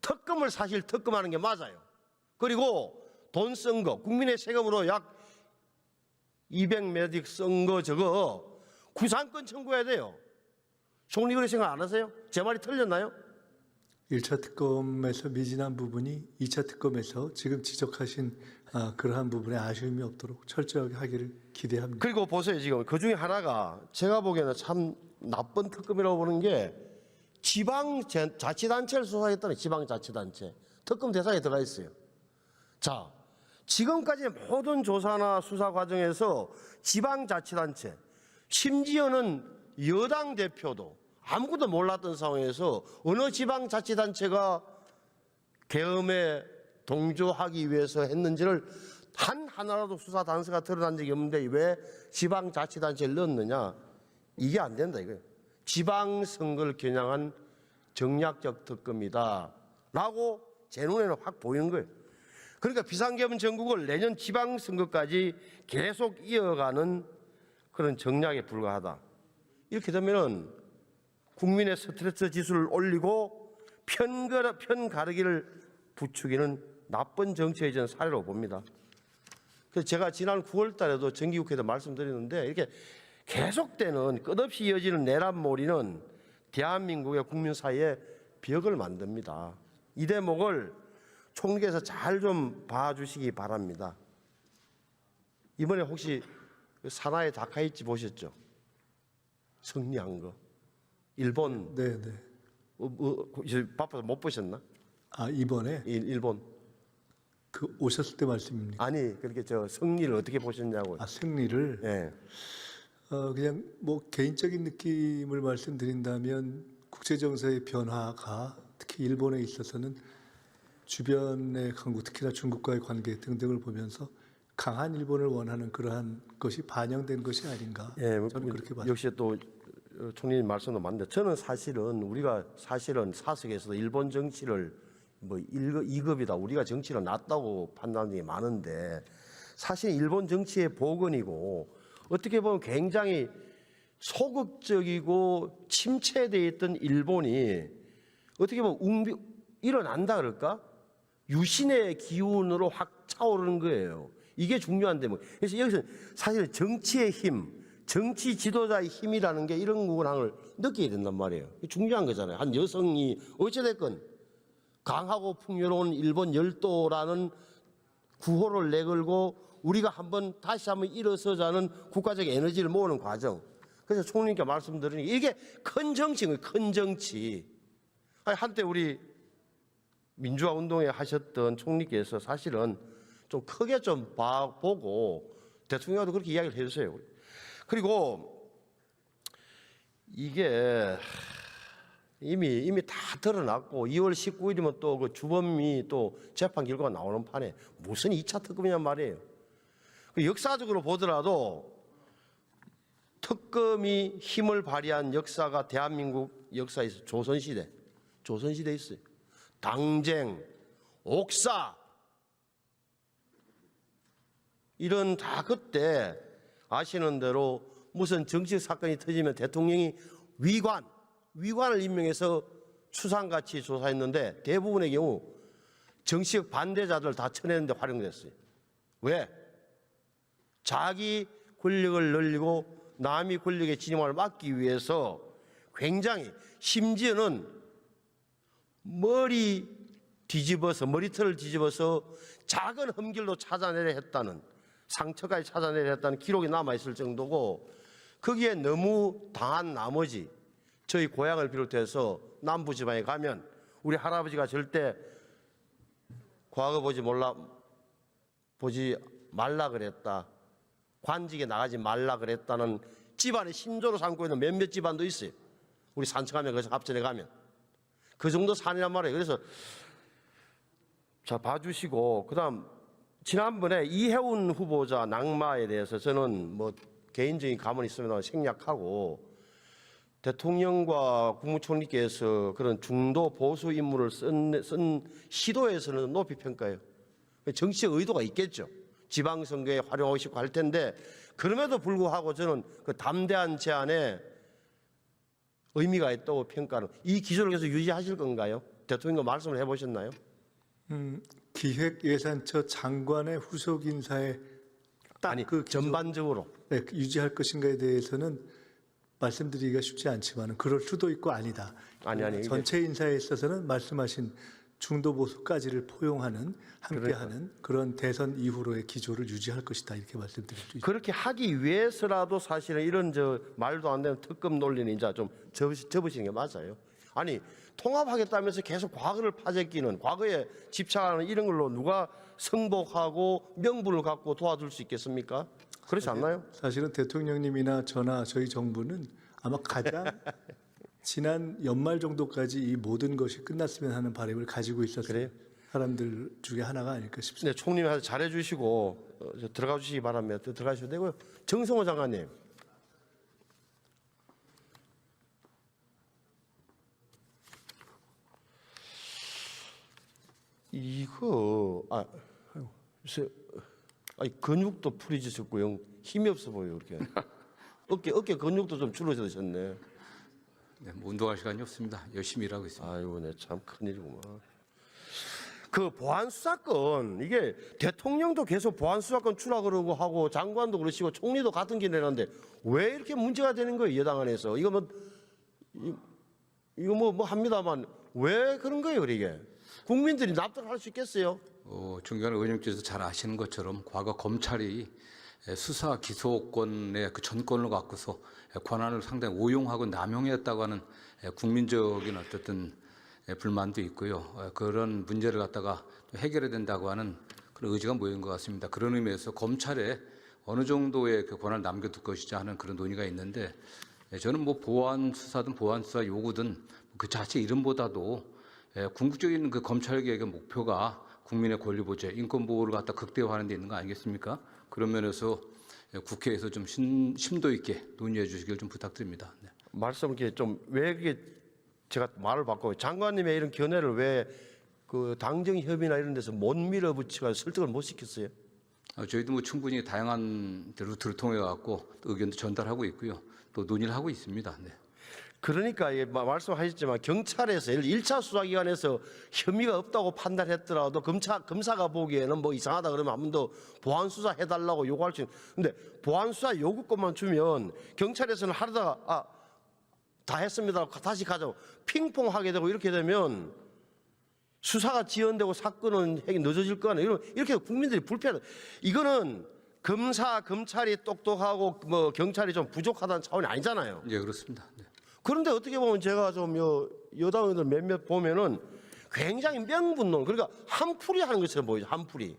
특검을 사실 특검하는 게 맞아요. 그리고 돈 쓴 거, 국민의 세금으로 약 200매직 쓴 거 저거 구상권 청구해야 돼요. 총리 그렇게 생각 안 하세요? 제 말이 틀렸나요?
1차 특검에서 미진한 부분이 2차 특검에서 지금 지적하신 그러한 부분에 아쉬움이 없도록 철저하게 하기를 기대합니다.
그리고 보세요. 지금 그 중에 하나가 제가 보기에는 참 나쁜 특검이라고 보는 게 지방자치단체를 수사했다는 지방자치단체 특검 대상에 들어가 있어요. 자, 지금까지 모든 조사나 수사 과정에서 지방자치단체 심지어는 여당 대표도 아무것도 몰랐던 상황에서 어느 지방자치단체가 계엄에 동조하기 위해서 했는지를 하나라도 수사 단서가 드러난 적이 없는데 왜 지방자치단체를 넣었느냐? 이게 안 된다 이거예요. 지방선거를 겨냥한 정략적 특검이다 라고 제 눈에는 확 보이는 거예요. 그러니까 비상계엄 전국을 내년 지방선거까지 계속 이어가는 그런 정략에 불과하다. 이렇게 되면은 국민의 스트레스 지수를 올리고 편 가르기를 부추기는 나쁜 정치의 전 사례로 봅니다. 그래서 제가 지난 9월 달에도 정기국회에서 말씀드렸는데 이렇게 계속되는 끝없이 이어지는 내란몰이는 대한민국의 국민 사이에 벽을 만듭니다. 이 대목을 총리께서 잘 좀 봐주시기 바랍니다. 이번에 혹시 사나이 다카이치 보셨죠? 승리한 거. 일본
네.
바빠서 못 보셨나?
이번에
일본.
그 오셨을 때 말씀입니까?
아니 그렇게 저 승리를 어떻게 보셨냐고요.
승리를
예.
그냥 뭐 개인적인 느낌을 말씀드린다면 국제 정세의 변화가 특히 일본에 있어서는 주변의 강국 특히나 중국과의 관계 등등을 보면서 강한 일본을 원하는 그러한 것이 반영된 것이 아닌가.
예,
저는 그렇게 봤습니다.
역시 또 총리님 말씀도 맞는데 저는 사실은 우리가 사석에서도 일본 정치를 뭐 2급이다 우리가 정치를 낫다고 판단하는 게 많은데 사실 일본 정치의 복원이고 어떻게 보면 굉장히 소극적이고 침체되어 있던 일본이 어떻게 보면 일어난다 그럴까? 유신의 기운으로 확 차오르는 거예요. 이게 중요한데 뭐. 그래서 여기서 사실 정치의 힘, 정치 지도자의 힘이라는 게 이런 부분을 느끼게 된단 말이에요. 중요한 거잖아요. 한 여성이 어찌됐건 강하고 풍요로운 일본 열도라는 구호를 내걸고 우리가 다시 한번 일어서자는 국가적 에너지를 모으는 과정. 그래서 총리님께 말씀드리니 이게 큰 정치인 거예요. 큰 정치. 한때 우리 민주화 운동에 하셨던 총리께서 사실은 좀 크게 좀 보고 대통령도 그렇게 이야기를 해주세요. 그리고 이게 이미 다 드러났고 2월 19일이면 또 그 주범이 또 재판 결과가 나오는 판에 무슨 2차 특검이냔 말이에요. 그 역사적으로 보더라도 특검이 힘을 발휘한 역사가 대한민국 역사에서 조선시대 있어요. 당쟁, 옥사 이런 다 그때 아시는 대로 무슨 정치적 사건이 터지면 대통령이 위관을 임명해서 추상같이 조사했는데 대부분의 경우 정치적 반대자들 다 쳐내는데 활용됐어요. 왜? 자기 권력을 늘리고 남이 권력의 진영을 막기 위해서 굉장히 심지어는 머리털을 뒤집어서 작은 흠결도 찾아내려 했다는 상처까지 찾아내려 했다는 기록이 남아있을 정도고 거기에 너무 당한 나머지 저희 고향을 비롯해서 남부지방에 가면 우리 할아버지가 절대 과거 보지 말라 그랬다. 관직에 나가지 말라 그랬다는 집안의 신조로 삼고 있는 몇몇 집안도 있어요. 우리 산청하면 그 합천에 가면 그 정도 산이란 말이에요. 그래서 자 봐주시고 그다음 지난번에 이해운 후보자 낙마에 대해서 저는 뭐 개인적인 감은 있으면 생략하고 대통령과 국무총리께서 그런 중도 보수 인물을 쓴 시도에서는 높이 평가해요. 정치적 의도가 있겠죠. 지방선거에 활용하고 싶고 할 텐데 그럼에도 불구하고 저는 그 담대한 제안에 의미가 있다고 평가하는 이 기조를 계속 유지하실 건가요? 대통령과 말씀을 해보셨나요?
기획예산처 장관의 후속 인사에 딱
아니
그
전반적으로
네, 유지할 것인가에 대해서는 말씀드리기가 쉽지 않지만 그럴 수도 있고 아니다.
아니,
전체 인사에 있어서는 말씀하신 중도 보수까지를 포용하는 함께하는 그런 대선 이후로의 기조를 유지할 것이다 이렇게 말씀드릴 수 있습니다.
그렇게 하기 위해서라도 사실은 이런 말도 안 되는 특검 논리는 이제 좀 접으시는 게 맞아요. 아니 통합하겠다면서 계속 과거를 파헤끼는 과거에 집착하는 이런 걸로 누가 승복하고 명분을 갖고 도와줄 수 있겠습니까? 그렇지 않나요?
사실은 대통령님이나 저나 저희 정부는 아마 가장 지난 연말 정도까지 이 모든 것이 끝났으면 하는 바람을 가지고 있었어요.
그래요?
사람들 중에 하나가 아닐까 싶습니다.
네, 총님이 잘해 주시고 들어가 주시기 바랍니다. 들어가셔도 되고요. 정성호 장관님. 이거 근육도 풀어지셨고요. 힘이 없어 보여요. 이렇게 어깨 근육도 좀 줄어드셨네.
네, 뭐 운동할 시간이 없습니다. 열심히 일하고 있습니다.
아이고, 네, 참 큰일이구만. 그 보안 수사권 이게 대통령도 계속 보안 수사권 추라 그러고 하고 장관도 그러시고 총리도 같은 길 내놨는데 왜 이렇게 문제가 되는 거예요 여당 안에서 이거 뭐 합니다만 왜 그런 거예요 이게 국민들이 납득할 수 있겠어요?
존경하는 의원님께서 잘 아시는 것처럼 과거 검찰이 수사 기소권의 그 전권을 갖고서 권한을 상당히 오용하고 남용했다고 하는 국민적인 어쨌든 불만도 있고요. 그런 문제를 갖다가 해결해야 된다고 하는 그런 의지가 모인 것 같습니다. 그런 의미에서 검찰에 어느 정도의 그 권한을 남겨둘 것이냐 하는 그런 논의가 있는데 저는 뭐 보안 수사든 보안 수사 요구든 그 자체 이름보다도 궁극적인 그 검찰 개혁의 목표가 국민의 권리 보호, 인권 보호를 갖다 극대화하는 데 있는 거 아니겠습니까? 그런 면에서 국회에서 좀 심도 있게 논의해 주시길 좀 부탁드립니다. 네.
말씀을 이렇게 좀 왜 그게 제가 말을 바꿔요. 장관님의 이런 견해를 왜 그 당정 협의나 이런 데서 못 밀어붙이고 설득을 못 시켰어요?
저희도 뭐 충분히 다양한 루트를 통해 갖고 의견도 전달하고 있고요. 또 논의를 하고 있습니다. 네.
그러니까 말씀하셨지만 경찰에서 1차 수사기관에서 혐의가 없다고 판단했더라도 검사가 보기에는 뭐 이상하다 그러면 한 번 더 보안 수사 해달라고 요구할 수 있는. 근데 보안 수사 요구권만 주면 경찰에서는 하다가 다 했습니다. 다시 가자고 핑퐁하게 되고 이렇게 되면 수사가 지연되고 사건은 늦어질 거 아니에요. 이렇게 국민들이 불편해. 이거는 검찰이 똑똑하고 뭐 경찰이 좀 부족하다는 차원이 아니잖아요.
예, 그렇습니다. 네.
그런데 어떻게 보면 제가 좀 여당 의원들 몇몇 보면은 굉장히 명분론 그러니까 한풀이 하는 것처럼 보이죠. 한풀이.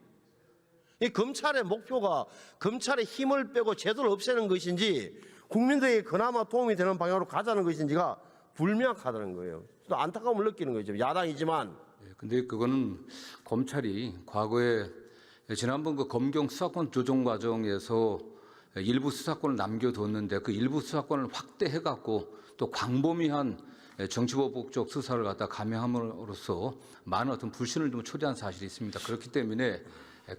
이 검찰의 목표가 검찰의 힘을 빼고 제도를 없애는 것인지 국민들에게 그나마 도움이 되는 방향으로 가자는 것인지가 불명확하다는 거예요. 또 안타까움을 느끼는 거죠. 야당이지만.
근데 그거는 검찰이 과거에 지난번 그 검경 수사권 조정 과정에서 일부 수사권을 남겨뒀는데 그 일부 수사권을 확대해 갖고 또 광범위한 정치보복적 수사를 갖다 감행함으로써 많은 어떤 불신을 좀 초래한 사실이 있습니다. 그렇기 때문에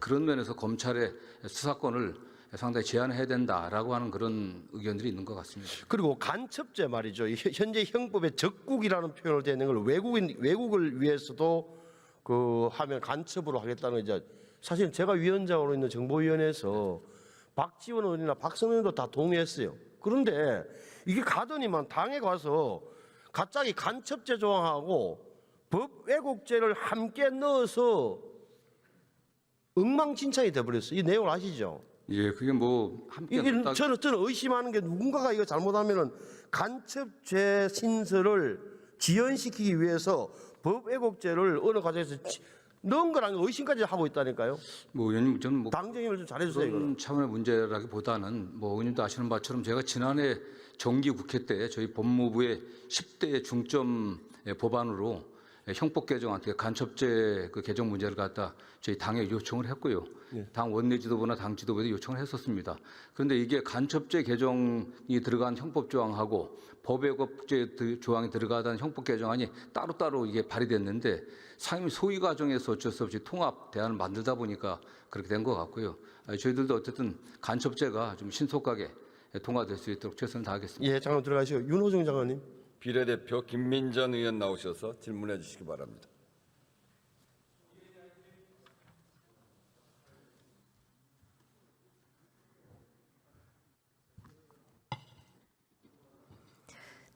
그런 면에서 검찰의 수사권을 상당히 제한해야 된다라고 하는 그런 의견들이 있는 것 같습니다.
그리고 간첩죄 말이죠. 현재 형법에 적국이라는 표현을 되어 있는 걸 외국을 위해서도 그 하면 간첩으로 하겠다는 이제 사실 제가 위원장으로 있는 정보위원회에서 박지원 의원이나 박성현 의원도 다 동의했어요. 그런데 이게 가더니만 당에 가서 갑자기 간첩죄 조항하고 법 왜곡죄를 함께 넣어서 엉망진창이 돼버렸어요. 이 내용을 아시죠?
예, 그게 뭐 함께
이게
넣었다-
저는 의심하는 게 누군가가 이거 잘못하면은 간첩죄 신설을 지연시키기 위해서 법 왜곡죄를 어느 과정에서 넣은 거라는 의심까지 하고 있다니까요.
뭐 의원님 저는 뭐
당정임을 좀 잘해주세요. 이거는.
그런 차원의 문제라기보다는 뭐 의원님도 아시는 바처럼 제가 지난해 정기국회 때 저희 법무부의 10대 중점 법안으로 형법 개정, 간첩죄 그 개정 문제를 갖다 저희 당에 요청을 했고요. 당 원내 지도부나 당 지도부에 요청을 했었습니다. 그런데 이게 간첩죄 개정이 들어간 형법 조항하고 법왜곡죄 조항이 들어가던 형법 개정안이 따로따로 이게 발의됐는데 상임 소위 과정에서 어쩔 수 없이 통합 대안을 만들다 보니까 그렇게 된 것 같고요. 저희들도 어쨌든 간첩죄가 좀 신속하게 통과될 수 있도록 최선을 다하겠습니다.
예, 장관 들어가시고 윤호중 장관님.
비례대표 김민전 의원 나오셔서 질문해 주시기 바랍니다.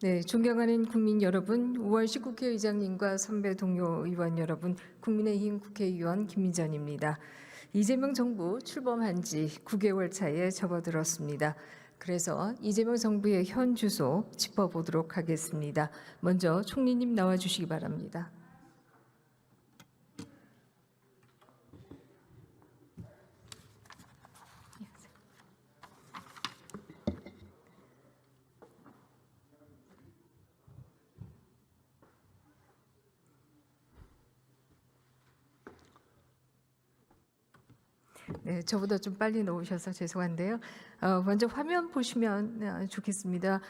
네, 존경하는 국민 여러분, 우원식 국회의장님과 선배 동료 의원 여러분, 국민의힘 국회의원 김민전입니다. 이재명 정부 출범한 지 9개월 차에 접어들었습니다. 그래서 이재명 정부의 현 주소 짚어보도록 하겠습니다. 먼저 총리님 나와주시기 바랍니다. 네, 저보다 좀 빨리 놓으셔서 죄송한데요. 먼저 화면 보시면 좋겠습니다.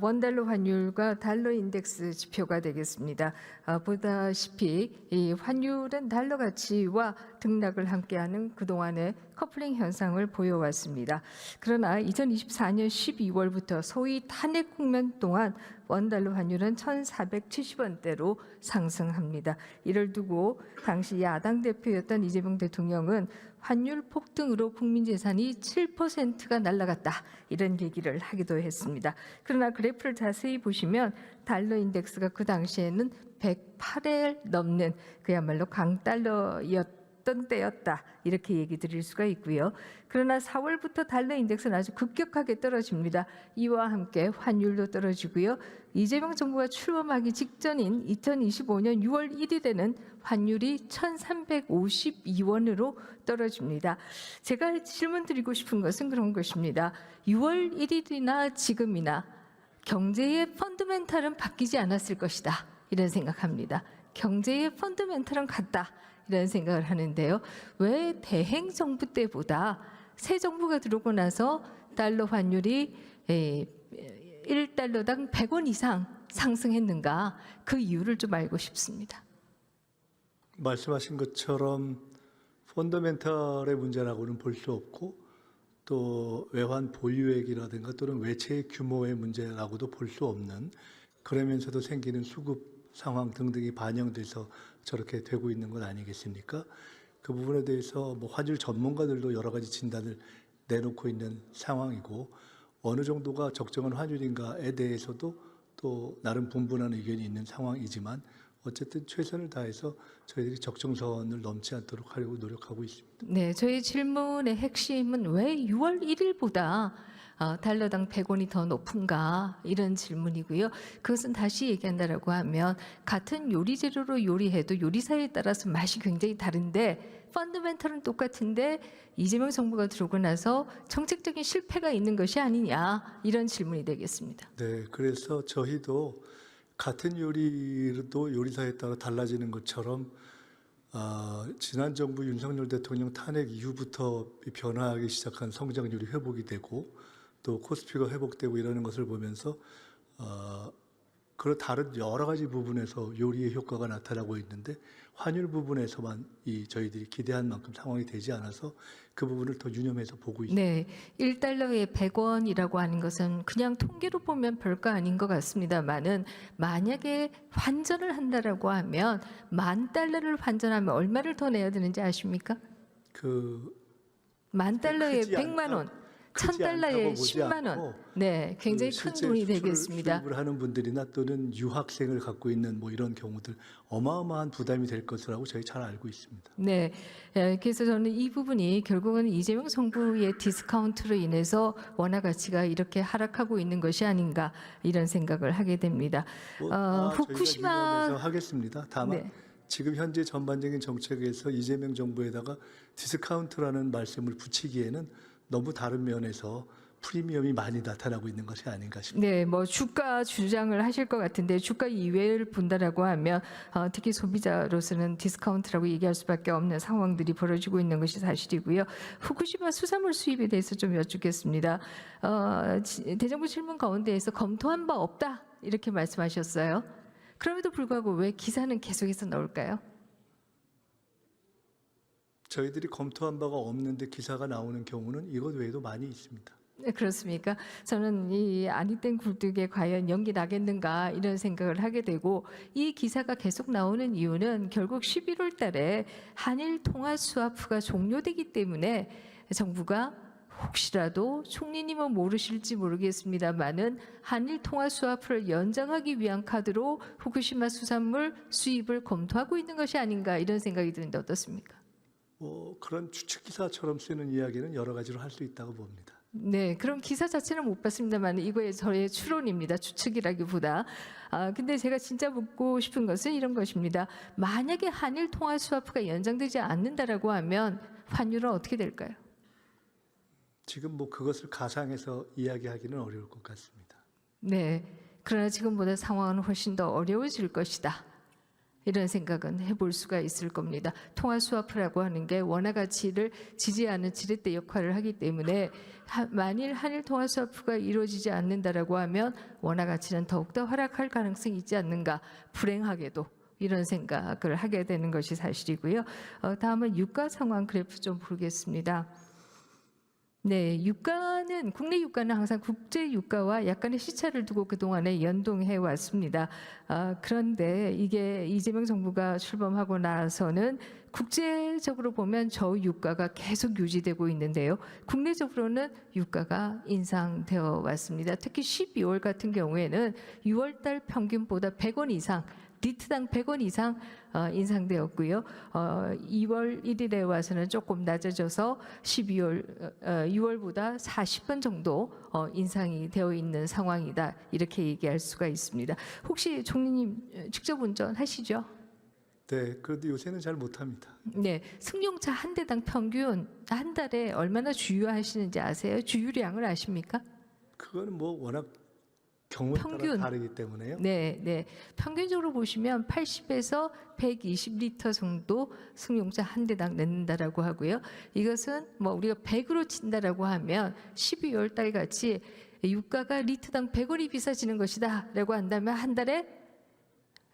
원달러 환율과 달러 인덱스 지표가 되겠습니다. 보다시피 이 환율은 달러 가치와 등락을 함께하는 그동안의 커플링 현상을 보여왔습니다. 그러나 2024년 12월부터 소위 탄핵 국면 동안 원달러 환율은 1,470원대로 상승합니다. 이를 두고 당시 야당 대표였던 이재명 대통령은 환율 폭등으로 국민 재산이 7%가 날아갔다 이런 얘기를 하기도 했습니다. 그러나 그래프를 자세히 보시면 달러 인덱스가 그 당시에는 108을 넘는 그야말로 강달러였던 때였다 이렇게 얘기 드릴 수가 있고요. 그러나 4월부터 달러 인덱스는 아주 급격하게 떨어집니다. 이와 함께 환율도 떨어지고요. 이재명 정부가 출범하기 직전인 2025년 6월 1일에는 환율이 1,352원으로 떨어집니다. 제가 질문 드리고 싶은 것은 그런 것입니다. 6월 1일이나 지금이나 경제의 펀더멘탈은 바뀌지 않았을 것이다. 이런 생각합니다. 경제의 펀더멘탈은 같다. 이런 생각을 하는데요. 왜 대행 정부 때보다 새 정부가 들어오고 나서 달러 환율이 1달러당 100원 이상 상승했는가? 그 이유를 좀 알고 싶습니다.
말씀하신 것처럼 펀더멘탈의 문제라고는 볼 수 없고 또 외환 보유액이라든가 또는 외채 규모의 문제라고도 볼 수 없는 그러면서도 생기는 수급 상황 등등이 반영돼서 저렇게 되고 있는 것 아니겠습니까? 그 부분에 대해서 뭐 환율 전문가들도 여러 가지 진단을 내놓고 있는 상황이고 어느 정도가 적정한 환율인가에 대해서도 또 나름 분분한 의견이 있는 상황이지만 어쨌든 최선을 다해서 저희들이 적정선을 넘지 않도록 하려고 노력하고 있습니다.
네, 저희 질문의 핵심은 왜 6월 1일보다 달러당 100원이 더 높은가 이런 질문이고요. 그것은 다시 얘기한다라고 하면 같은 요리 재료로 요리해도 요리사에 따라서 맛이 굉장히 다른데 펀더멘털은 똑같은데 이재명 정부가 들어오고 나서 정책적인 실패가 있는 것이 아니냐 이런 질문이 되겠습니다.
네, 그래서 저희도 같은 요리도 요리사에 따라 달라지는 것처럼 지난 정부 윤석열 대통령 탄핵 이후부터 변화하기 시작한 성장률이 회복이 되고 또 코스피가 회복되고 이러는 것을 보면서 그런 다른 여러 가지 부분에서 요리의 효과가 나타나고 있는데 환율 부분에서만 저희들이 기대한 만큼 상황이 되지 않아서 그 부분을 더 유념해서 보고 있습니다.
네, 1달러에 100원이라고 하는 것은 그냥 통계로 보면 별거 아닌 것 같습니다만은 만약에 환전을 한다라고 하면 10,000달러를 환전하면 얼마를 더 내야 되는지 아십니까?
그
10,000달러에
크지
100만 원,
크지
1,000달러에
않다고 보지
10만 원.
않고
네, 굉장히 큰
실제
돈이
수출을
되겠습니다.
수입을 하는 분들이나 또는 유학생을 갖고 있는 뭐 이런 경우들 어마어마한 부담이 될 것이라고 저희 잘 알고 있습니다.
네, 그래서 저는 이 부분이 결국은 이재명 정부의 디스카운트로 인해서 원화 가치가 이렇게 하락하고 있는 것이 아닌가 이런 생각을 하게 됩니다.
저희가
후쿠시마
유념해서 하겠습니다. 다만
네.
지금 현재 전반적인 정책에서 이재명 정부에다가 디스카운트라는 말씀을 붙이기에는 너무 다른 면에서 프리미엄이 많이 나타나고 있는 것이 아닌가 싶습니다.
네, 뭐 주가 주장을 하실 것 같은데 주가 이외를 본다라고 하면 특히 소비자로서는 디스카운트라고 얘기할 수밖에 없는 상황들이 벌어지고 있는 것이 사실이고요. 후쿠시마 수산물 수입에 대해서 좀 여쭙겠습니다. 대정부 질문 가운데에서 검토한 바 없다 이렇게 말씀하셨어요. 그럼에도 불구하고 왜 기사는 계속해서 나올까요?
저희들이 검토한 바가 없는데 기사가 나오는 경우는 이것 외에도 많이 있습니다.
네, 그렇습니까? 저는 이 아니땡 굴뚝에 과연 연기 나겠는가 이런 생각을 하게 되고 이 기사가 계속 나오는 이유는 결국 11월 달에 한일 통화 스와프가 종료되기 때문에 정부가 혹시라도 총리님은 모르실지 모르겠습니다만은 한일 통화 스와프를 연장하기 위한 카드로 후쿠시마 수산물 수입을 검토하고 있는 것이 아닌가 이런 생각이 드는데 어떻습니까?
뭐 그런 추측 기사처럼 쓰는 이야기는 여러 가지로 할 수 있다고 봅니다.
네, 그럼 기사 자체는 못 봤습니다만 이거에 저의 추론입니다. 추측이라기보다. 근데 제가 진짜 묻고 싶은 것은 이런 것입니다. 만약에 한일 통화 스와프가 연장되지 않는다라고 하면 환율은 어떻게 될까요?
지금 뭐 그것을 가상해서 이야기하기는 어려울 것 같습니다.
네, 그러나 지금보다 상황은 훨씬 더 어려워질 것이다. 이런 생각은 해볼 수가 있을 겁니다. 통화 스와프라고 하는 게 원화 가치를 지지하는 지렛대 역할을 하기 때문에 만일 한일 통화 스와프가 이루어지지 않는다라고 하면 원화 가치는 더욱더 하락할 가능성이 있지 않는가. 불행하게도 이런 생각을 하게 되는 것이 사실이고요. 다음은 유가 상황 그래프 좀 보겠습니다. 네, 유가는 국내 유가는 항상 국제 유가와 약간의 시차를 두고 그동안에 연동해 왔습니다. 그런데 이게 이재명 정부가 출범하고 나서는 국제적으로 보면 저유가가 계속 유지되고 있는데요. 국내적으로는 유가가 인상되어 왔습니다. 특히 12월 같은 경우에는 6월 달 평균보다 100원 이상 리트당 100원 이상 인상되었고요. 2월 1일에 와서는 조금 낮아져서 6월보다 40원 정도 인상이 되어 있는 상황이다. 이렇게 얘기할 수가 있습니다. 혹시 총리님 직접 운전하시죠?
네, 그런데 요새는 잘 못합니다.
네, 승용차 한 대당 평균 한 달에 얼마나 주유하시는지 아세요? 주유량을 아십니까?
그거는 뭐 워낙 경우에
평균.
따라 다르기 때문에요.
네, 네. 평균적으로 보시면 80에서 120리터 정도 승용차 한 대당 낸다라고 하고요. 이것은 뭐 우리가 100으로 친다라고 하면 12월 달 같이 유가가 리터당 100원이 비싸지는 것이다라고 한다면 한 달에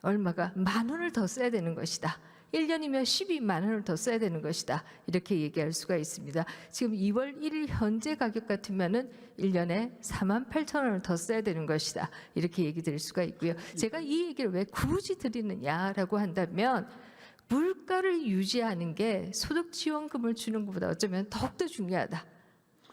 얼마가 10,000원을 더 써야 되는 것이다. 1년이면 12만 원을 더 써야 되는 것이다. 이렇게 얘기할 수가 있습니다. 지금 2월 1일 현재 가격 같으면은 1년에 48,000원을 더 써야 되는 것이다. 이렇게 얘기 드릴 수가 있고요. 제가 이 얘기를 왜 굳이 드리느냐라고 한다면 물가를 유지하는 게 소득 지원금을 주는 것보다 어쩌면 더욱더 중요하다.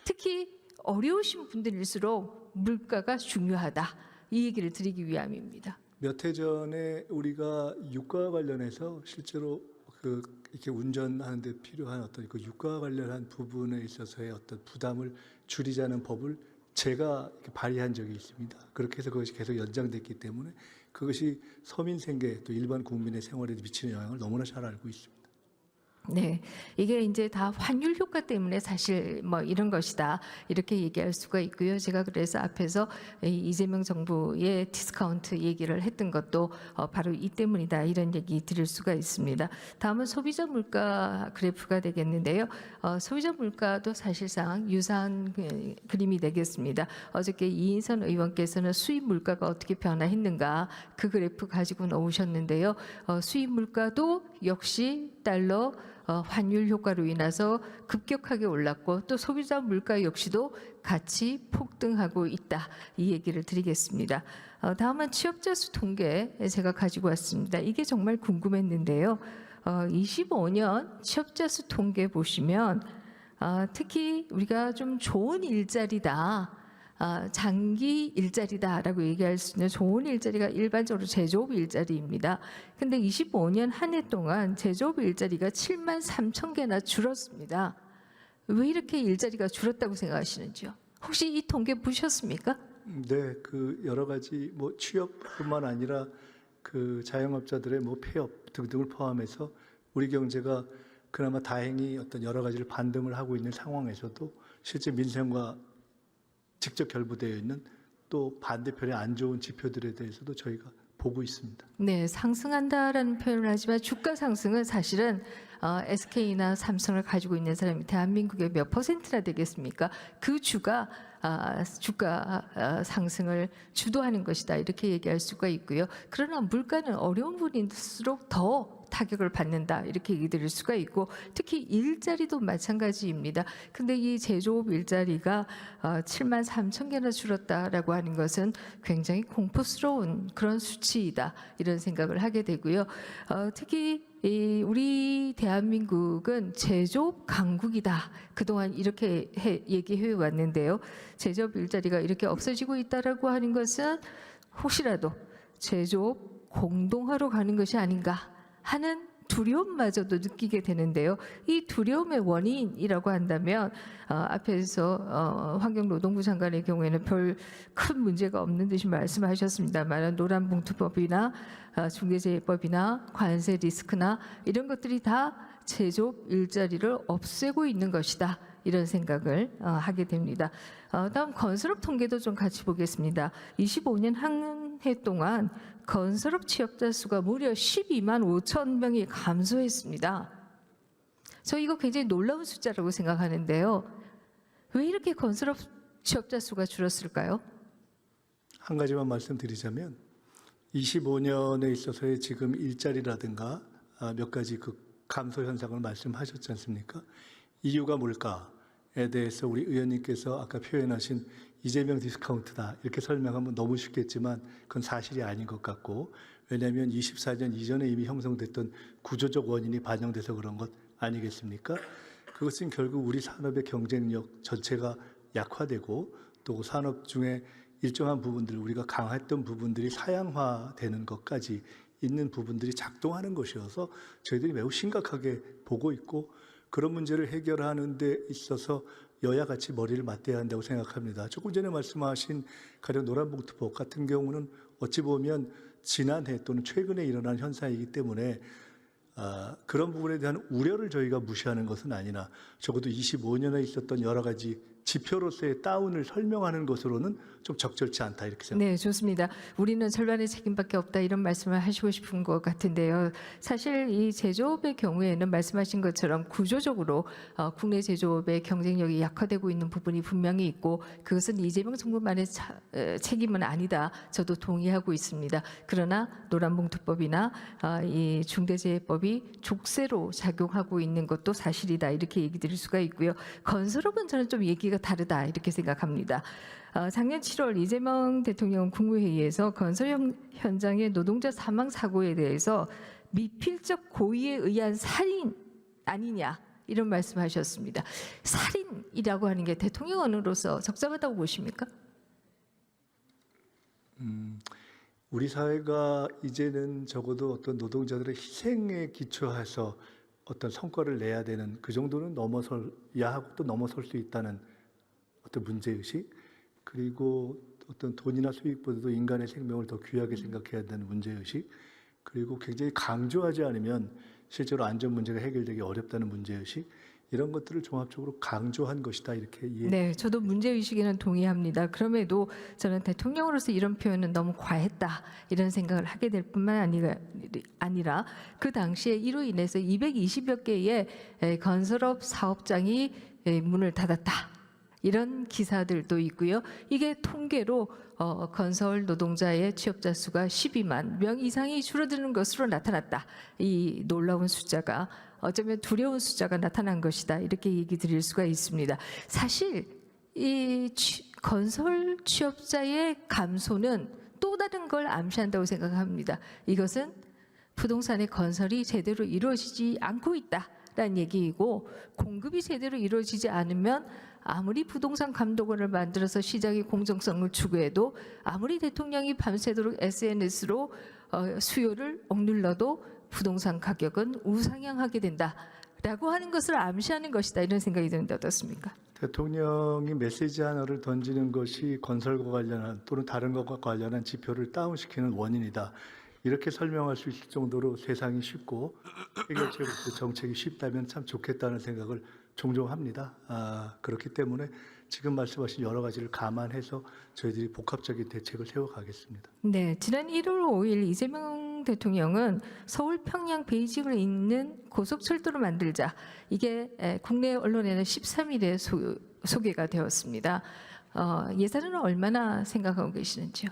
특히 어려우신 분들일수록 물가가 중요하다. 이 얘기를 드리기 위함입니다.
몇 해 전에 우리가 유가와 관련해서 실제로 이렇게 운전하는데 필요한 어떤 그 유가와 관련한 부분에 있어서의 어떤 부담을 줄이자는 법을 제가 이렇게 발의한 적이 있습니다. 그렇게 해서 그것이 계속 연장됐기 때문에 그것이 서민 생계 또 일반 국민의 생활에 미치는 영향을 너무나 잘 알고 있습니다.
네, 이게 이제 다 환율 효과 때문에 사실 뭐 이런 것이다 이렇게 얘기할 수가 있고요. 제가 그래서 앞에서 이 이재명 정부의 디스카운트 얘기를 했던 것도 바로 이 때문이다 이런 얘기 드릴 수가 있습니다. 다음은 소비자 물가 그래프가 되겠는데요. 소비자 물가도 사실상 유사한 그림이 되겠습니다. 어저께 이인선 의원께서는 수입 물가가 어떻게 변화했는가 그 그래프 가지고 나오셨는데요. 수입 물가도 역시 달러 환율 효과로 인해서 급격하게 올랐고 또 소비자 물가 역시도 같이 폭등하고 있다. 이 얘기를 드리겠습니다. 다음은 취업자 수 통계 제가 가지고 왔습니다. 이게 정말 궁금했는데요. 25년 취업자 수 통계 보시면 특히 우리가 좀 좋은 일자리다. 장기 일자리다라고 얘기할 수 있는 좋은 일자리가 일반적으로 제조업 일자리입니다. 근데 25년 한 해 동안 제조업 일자리가 7만 3천 개나 줄었습니다. 왜 이렇게 일자리가 줄었다고 생각하시는지요? 혹시 이 통계 보셨습니까?
네, 그 여러 가지 뭐 취업뿐만 아니라 그 자영업자들의 뭐 폐업 등등을 포함해서 우리 경제가 그나마 다행히 어떤 여러 가지를 반등을 하고 있는 상황에서도 실제 민생과 직접 결부되어 있는 또 반대편의 안 좋은 지표들에 대해서도 저희가 보고 있습니다.
네, 상승한다라는 표현을 하지만 주가 상승은 사실은 SK나 삼성을 가지고 있는 사람이 대한민국의 몇 %나 되겠습니까? 그 주가 주가 상승을 주도하는 것이다 이렇게 얘기할 수가 있고요. 그러나 물가는 어려운 분일수록 더 타격을 받는다 이렇게 얘기 드릴 수가 있고 특히 일자리도 마찬가지입니다. 근데 이 제조업 일자리가 7만 3천 개나 줄었다라고 하는 것은 굉장히 공포스러운 그런 수치이다 이런 생각을 하게 되고요. 특히 우리 대한민국은 제조업 강국이다. 그동안 이렇게 얘기해 왔는데요. 제조업 일자리가 이렇게 없어지고 있다라고 하는 것은 혹시라도 제조업 공동화로 가는 것이 아닌가 하는 두려움마저도 느끼게 되는데요. 이 두려움의 원인이라고 한다면 앞에서 환경노동부 장관의 경우에는 별 큰 문제가 없는 듯이 말씀하셨습니다만 노란봉투법이나 중대재해법이나 관세 리스크나 이런 것들이 다 제조업 일자리를 없애고 있는 것이다. 이런 생각을 하게 됩니다. 다음 건설업 통계도 좀 같이 보겠습니다. 25년 한 해 동안 건설업 취업자 수가 무려 12만 5천 명이 감소했습니다. 저 이거 굉장히 놀라운 숫자라고 생각하는데요. 왜 이렇게 건설업 취업자 수가 줄었을까요?
한 가지만 말씀드리자면 25년에 있어서의 지금 일자리라든가 몇 가지 그 감소 현상을 말씀하셨지 않습니까? 이유가 뭘까에 대해서 우리 의원님께서 아까 표현하신 이재명 디스카운트다 이렇게 설명하면 너무 쉽겠지만 그건 사실이 아닌 것 같고 왜냐하면 24년 이전에 이미 형성됐던 구조적 원인이 반영돼서 그런 것 아니겠습니까? 그것은 결국 우리 산업의 경쟁력 전체가 약화되고 또 산업 중에 일정한 부분들 우리가 강했던 부분들이 사양화되는 것까지 있는 부분들이 작동하는 것이어서 저희들이 매우 심각하게 보고 있고 그런 문제를 해결하는 데 있어서 여야 같이 머리를 맞대야 한다고 생각합니다. 조금 전에 말씀하신 가령 노란봉투법 같은 경우는 어찌 보면 지난해 또는 최근에 일어난 현상이기 때문에 그런 부분에 대한 우려를 저희가 무시하는 것은 아니나 적어도 25년에 있었던 여러 가지 지표로서의 다운을 설명하는 것으로는 좀 적절치 않다 이렇게 생각합니다.
네, 좋습니다. 우리는 절반의 책임밖에 없다 이런 말씀을 하시고 싶은 것 같은데요. 사실 이 제조업의 경우에는 말씀하신 것처럼 구조적으로 국내 제조업의 경쟁력이 약화되고 있는 부분이 분명히 있고 그것은 이재명 정부만의 책임은 아니다. 저도 동의하고 있습니다. 그러나 노란봉투법이나 이 중대재해법이 족쇄로 작용하고 있는 것도 사실이다 이렇게 얘기 드릴 수가 있고요. 건설업은 저는 좀 얘기가 다르다 이렇게 생각합니다. 작년 7월 이재명 대통령 국무회의에서 건설 현장의 노동자 사망 사고에 대해서 미필적 고의에 의한 살인 아니냐 이런 말씀하셨습니다. 살인이라고 하는 게 대통령으로서 적절하다고 보십니까?
우리 사회가 이제는 적어도 어떤 노동자들의 희생에 기초해서 어떤 성과를 내야 되는 그 정도는 넘어서야 하고 또 넘어설 수 있다는 어떤 문제의식 그리고 어떤 돈이나 수익보다도 인간의 생명을 더 귀하게 생각해야 한다는 문제의식 그리고 굉장히 강조하지 않으면 실제로 안전 문제가 해결되기 어렵다는 문제의식 이런 것들을 종합적으로 강조한 것이다 이렇게 이해.
네, 저도 문제의식에는 동의합니다. 그럼에도 저는 대통령으로서 이런 표현은 너무 과했다 이런 생각을 하게 될 뿐만 아니라 그 당시에 이로 인해서 220여 개의 건설업 사업장이 문을 닫았다. 이런 기사들도 있고요. 이게 통계로 건설 노동자의 취업자 수가 12만 명 이상이 줄어드는 것으로 나타났다. 이 놀라운 숫자가 어쩌면 두려운 숫자가 나타난 것이다. 이렇게 얘기 드릴 수가 있습니다. 사실 이 건설 취업자의 감소는 또 다른 걸 암시한다고 생각합니다. 이것은 부동산의 건설이 제대로 이루어지지 않고 있다라는 얘기이고 공급이 제대로 이루어지지 않으면 아무리 부동산 감독원을 만들어서 시장의 공정성을 추구해도 아무리 대통령이 밤새도록 SNS로 수요를 억눌러도 부동산 가격은 우상향하게 된다라고 하는 것을 암시하는 것이다 이런 생각이 드는데 어떻습니까?
대통령이 메시지 하나를 던지는 것이 건설과 관련한 또는 다른 것과 관련한 지표를 다운시키는 원인이다. 이렇게 설명할 수 있을 정도로 세상이 쉽고 해결책 없이 정책이 쉽다면 참 좋겠다는 생각을 종종 합니다. 그렇기 때문에 지금 말씀하신 여러 가지를 감안해서 저희들이 복합적인 대책을 세워가겠습니다.
네, 지난 1월 5일 이재명 대통령은 서울 평양 베이징을 잇는 고속철도를 만들자 이게 국내 언론에는 13일에 소개가 되었습니다. 예산은 얼마나 생각하고 계시는지요?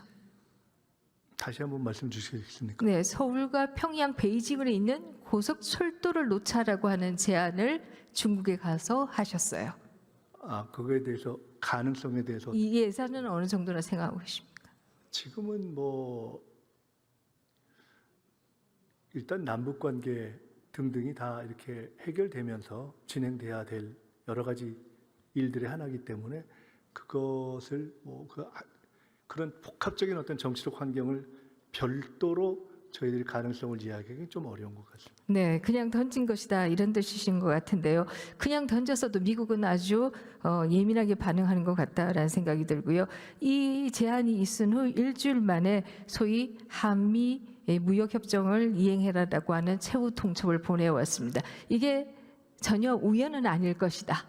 다시 한번 말씀 주시겠습니까?
네, 서울과 평양 베이징을 잇는 고속철도를 놓자라고 하는 제안을 중국에 가서 하셨어요.
그거에 대해서 가능성에 대해서
이 예산은 어느 정도나 생각하고 계십니까?
지금은 뭐 일단 남북 관계 등등이 다 이렇게 해결되면서 진행돼야 될 여러 가지 일들의 하나이기 때문에 그것을 뭐 그런 복합적인 어떤 정치적 환경을 별도로 저희들이 가능성을 이야기하기 좀 어려운 것 같습니다.
네, 그냥 던진 것이다 이런 뜻이신 것 같은데요. 그냥 던졌어도 미국은 아주 예민하게 반응하는 것 같다라는 생각이 들고요. 이 제안이 있은 후 일주일 만에 소위 한미 무역협정을 이행해라라고 하는 최후 통첩을 보내왔습니다. 이게 전혀 우연은 아닐 것이다.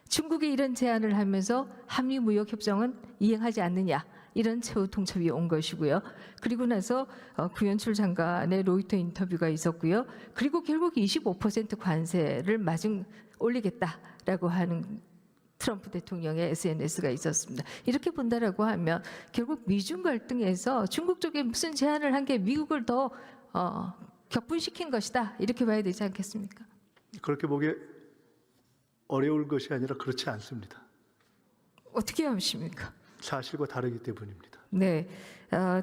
중국이 이런 제안을 하면서 한미 무역협정은 이행하지 않느냐. 이런 최후 통첩이 온 것이고요. 그리고 나서 구현출 장관의 로이터 인터뷰가 있었고요. 그리고 결국 25% 관세를 올리겠다라고 하는 트럼프 대통령의 SNS가 있었습니다. 이렇게 본다라고 하면 결국 미중 갈등에서 중국 쪽에 무슨 제안을 한 게 미국을 더 격분시킨 것이다. 이렇게 봐야 되지 않겠습니까?
그렇게 보기 어려울 것이 아니라 그렇지 않습니다.
어떻게 하십니까?
사실과 다르기 때문입니다.
네,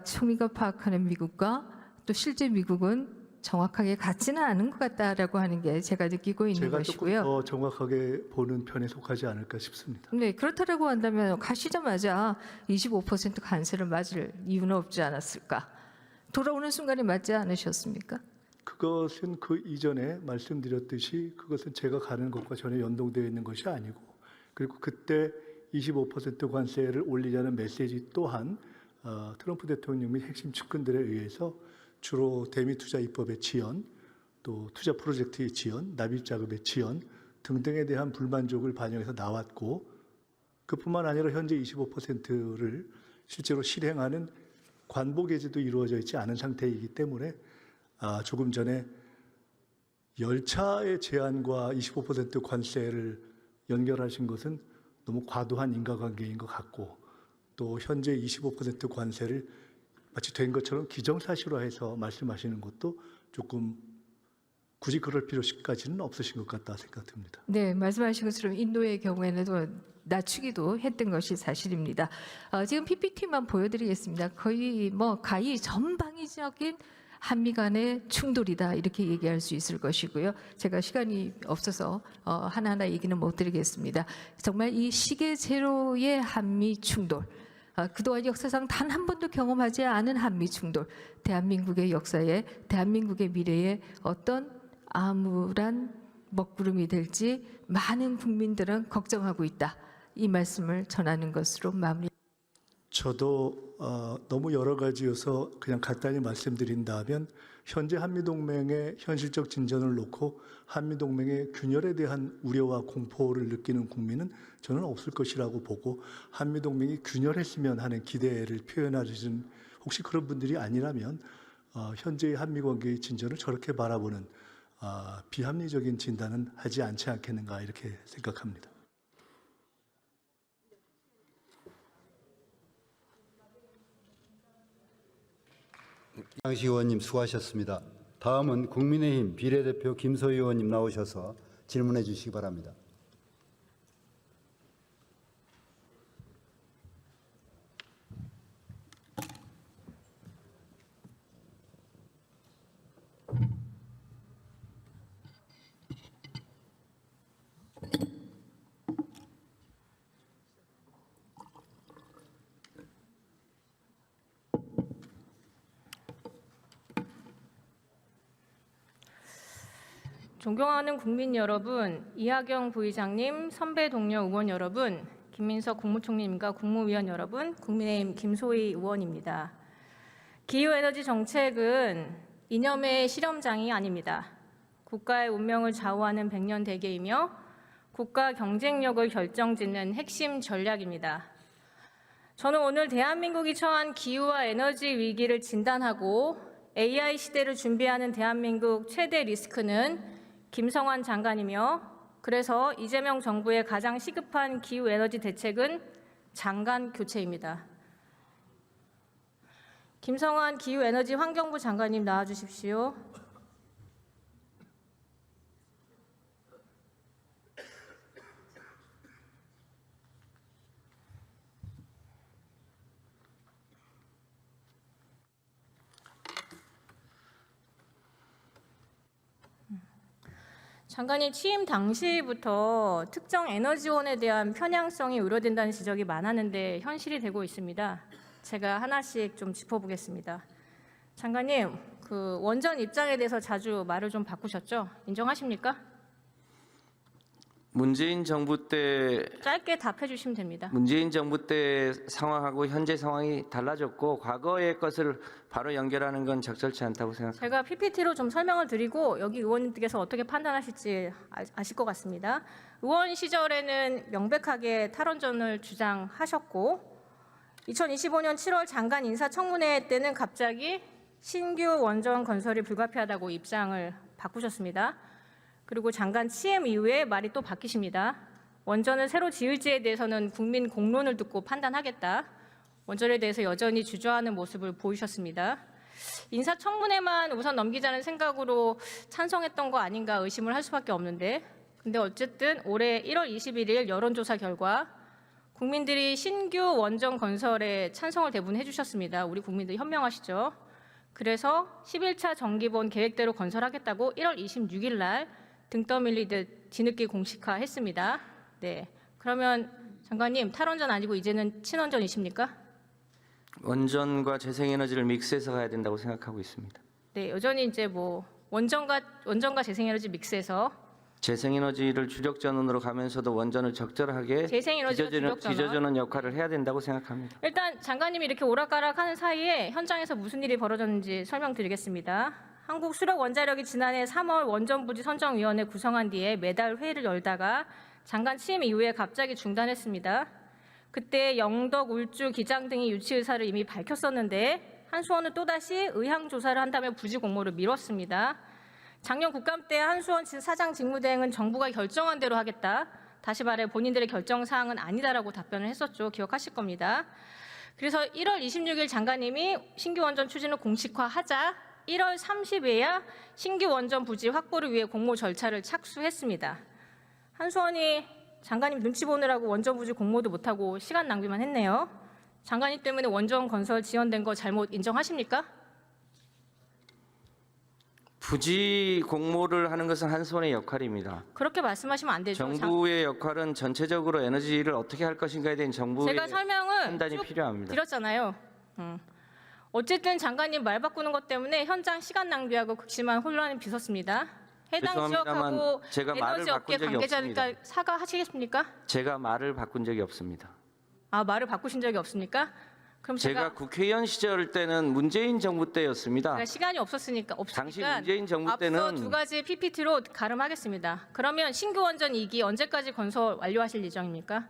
총리가 파악하는 미국과 또 실제 미국은 정확하게 같지는 않은 것 같다라고 하는 게 제가 느끼고 있는
제가
것이고요.
조금 더 정확하게 보는 편에 속하지 않을까 싶습니다.
네, 그렇다라고 한다면 가시자마자 25% 관세를 맞을 이유는 없지 않았을까? 돌아오는 순간에 맞지 않으셨습니까?
그것은 그 이전에 말씀드렸듯이 그것은 제가 가는 것과 전혀 연동되어 있는 것이 아니고 그리고 그때 25% 관세를 올리자는 메시지 또한 트럼프 대통령 및 핵심 측근들에 의해서 주로 대미 투자 입법의 지연, 또 투자 프로젝트의 지연, 납입 자금의 지연 등등에 대한 불만족을 반영해서 나왔고 그뿐만 아니라 현재 25%를 실제로 실행하는 관보 개제도 이루어져 있지 않은 상태이기 때문에 조금 전에 열차의 제한과 25% 관세를 연결하신 것은 너무 과도한 인과관계인 것 같고 또 현재 25% 관세를 마치 된 것처럼 기정사실화해서 말씀하시는 것도 조금 굳이 그럴 필요까지는 없으신 것 같다 생각됩니다.
네, 말씀하신 것처럼 인도의 경우에는 낮추기도 했던 것이 사실입니다. 지금 PPT만 보여드리겠습니다. 거의 가히 전방위적인 한미 간의 충돌이다 이렇게 얘기할 수 있을 것이고요. 제가 시간이 없어서 하나하나 얘기는 못 드리겠습니다. 정말 이 시계 제로의 한미 충돌, 그동안 역사상 단 한 번도 경험하지 않은 한미 충돌, 대한민국의 역사에 대한민국의 미래에 어떤 암울한 먹구름이 될지 많은 국민들은 걱정하고 있다. 이 말씀을 전하는 것으로 마무리.
저도 너무 여러 가지여서 그냥 간단히 말씀드린다면 현재 한미동맹의 현실적 진전을 놓고 한미동맹의 균열에 대한 우려와 공포를 느끼는 국민은 저는 없을 것이라고 보고 한미동맹이 균열했으면 하는 기대를 표현하시는 혹시 그런 분들이 아니라면 현재의 한미관계의 진전을 저렇게 바라보는 비합리적인 진단은 하지 않지 않겠는가 이렇게 생각합니다.
양식 의원님 수고하셨습니다. 다음은 국민의힘 비례대표 김소희 의원님 나오셔서 질문해 주시기 바랍니다.
존경하는 국민 여러분, 이하경 부의장님, 선배 동료 의원 여러분, 김민석 국무총리님과 국무위원 여러분, 국민의힘 김소희 의원입니다. 기후에너지 정책은 이념의 실험장이 아닙니다. 국가의 운명을 좌우하는 100년 대계이며 국가 경쟁력을 결정짓는 핵심 전략입니다. 저는 오늘 대한민국이 처한 기후와 에너지 위기를 진단하고 AI 시대를 준비하는 대한민국 최대 리스크는 김성환 장관이며 그래서 이재명 정부의 가장 시급한 기후에너지 대책은 장관 교체입니다. 김성환 기후에너지 환경부 장관님 나와주십시오. 장관님 취임 당시부터 특정 에너지원에 대한 편향성이 우려된다는 지적이 많았는데 현실이 되고 있습니다. 제가 하나씩 좀 짚어보겠습니다. 장관님, 그 원전 입장에 대해서 자주 말을 좀 바꾸셨죠? 인정하십니까?
문재인 정부 때
짧게 답해 주시면 됩니다.
문재인 정부 때 상황하고 현재 상황이 달라졌고 과거의 것을 바로 연결하는 건 적절치 않다고 생각합니다.
제가 PPT로 좀 설명을 드리고 여기 의원님께서 어떻게 판단하실지 아실 것 같습니다. 의원 시절에는 명백하게 탈원전을 주장하셨고 2025년 7월 장관 인사청문회 때는 갑자기 신규 원전 건설이 불가피하다고 입장을 바꾸셨습니다. 그리고 장관 취임 이후에 말이 또 바뀌십니다. 원전을 새로 지을지에 대해서는 국민 공론을 듣고 판단하겠다. 원전에 대해서 여전히 주저하는 모습을 보이셨습니다. 인사청문회만 우선 넘기자는 생각으로 찬성했던 거 아닌가 의심을 할 수밖에 없는데 근데 어쨌든 올해 1월 21일 여론조사 결과 국민들이 신규 원전 건설에 찬성을 대부분 해주셨습니다. 우리 국민들 현명하시죠? 그래서 11차 정기본 계획대로 건설하겠다고 1월 26일 날 등 떠밀리듯 뒤늦게 공식화했습니다. 네, 그러면 장관님 탈원전 아니고 이제는 친원전이십니까?
원전과 재생에너지를 믹스해서 가야 된다고 생각하고 있습니다.
네, 여전히 이제 뭐 원전과 재생에너지 믹스해서
재생에너지를 주력전원으로 가면서도 원전을 적절하게
재생에너지가
빚어주는 역할을 해야 된다고 생각합니다.
일단 장관님이 이렇게 오락가락하는 사이에 현장에서 무슨 일이 벌어졌는지 설명드리겠습니다. 한국수력원자력이 지난해 3월 원전부지 선정위원회 구성한 뒤에 매달 회의를 열다가 장관 취임 이후에 갑자기 중단했습니다. 그때 영덕, 울주, 기장 등이 유치 의사를 이미 밝혔었는데 한수원은 또다시 의향 조사를 한다며 부지 공모를 미뤘습니다. 작년 국감 때 한수원 사장 직무대행은 정부가 결정한 대로 하겠다. 다시 말해 본인들의 결정 사항은 아니다라고 답변을 했었죠. 기억하실 겁니다. 그래서 1월 26일 장관님이 신규 원전 추진을 공식화하자 1월 30일에야 신규 원전 부지 확보를 위해 공모 절차를 착수했습니다. 한수원이 장관님 눈치 보느라고 원전 부지 공모도 못하고 시간 낭비만 했네요. 장관님 때문에 원전 건설 지연된 거 잘못 인정하십니까?
부지 공모를 하는 것은 한수원의 역할입니다.
그렇게 말씀하시면 안 되죠.
정부의 역할은 전체적으로 에너지를 어떻게 할 것인가에 대한 정부의
제가 설명은
판단이
쭉
필요합니다.
드렸잖아요. 어쨌든 장관님 말 바꾸는 것 때문에 현장 시간 낭비하고 극심한 혼란을 빚었습니다. 해당
죄송합니다만
지역하고
제가 말을
에너지 업계
바꾼 적이
관계자니까
없습니다.
사과하시겠습니까?
제가 말을 바꾼 적이 없습니다.
아, 말을 바꾸신 적이 없습니까? 그럼
제가 국회의원 시절 때는 문재인 정부 때였습니다.
제가 시간이 없으니까
당시 문재인 정부
앞서
때는
두 가지 PPT로 가름하겠습니다. 그러면 신규 원전 2기 언제까지 건설 완료하실 예정입니까?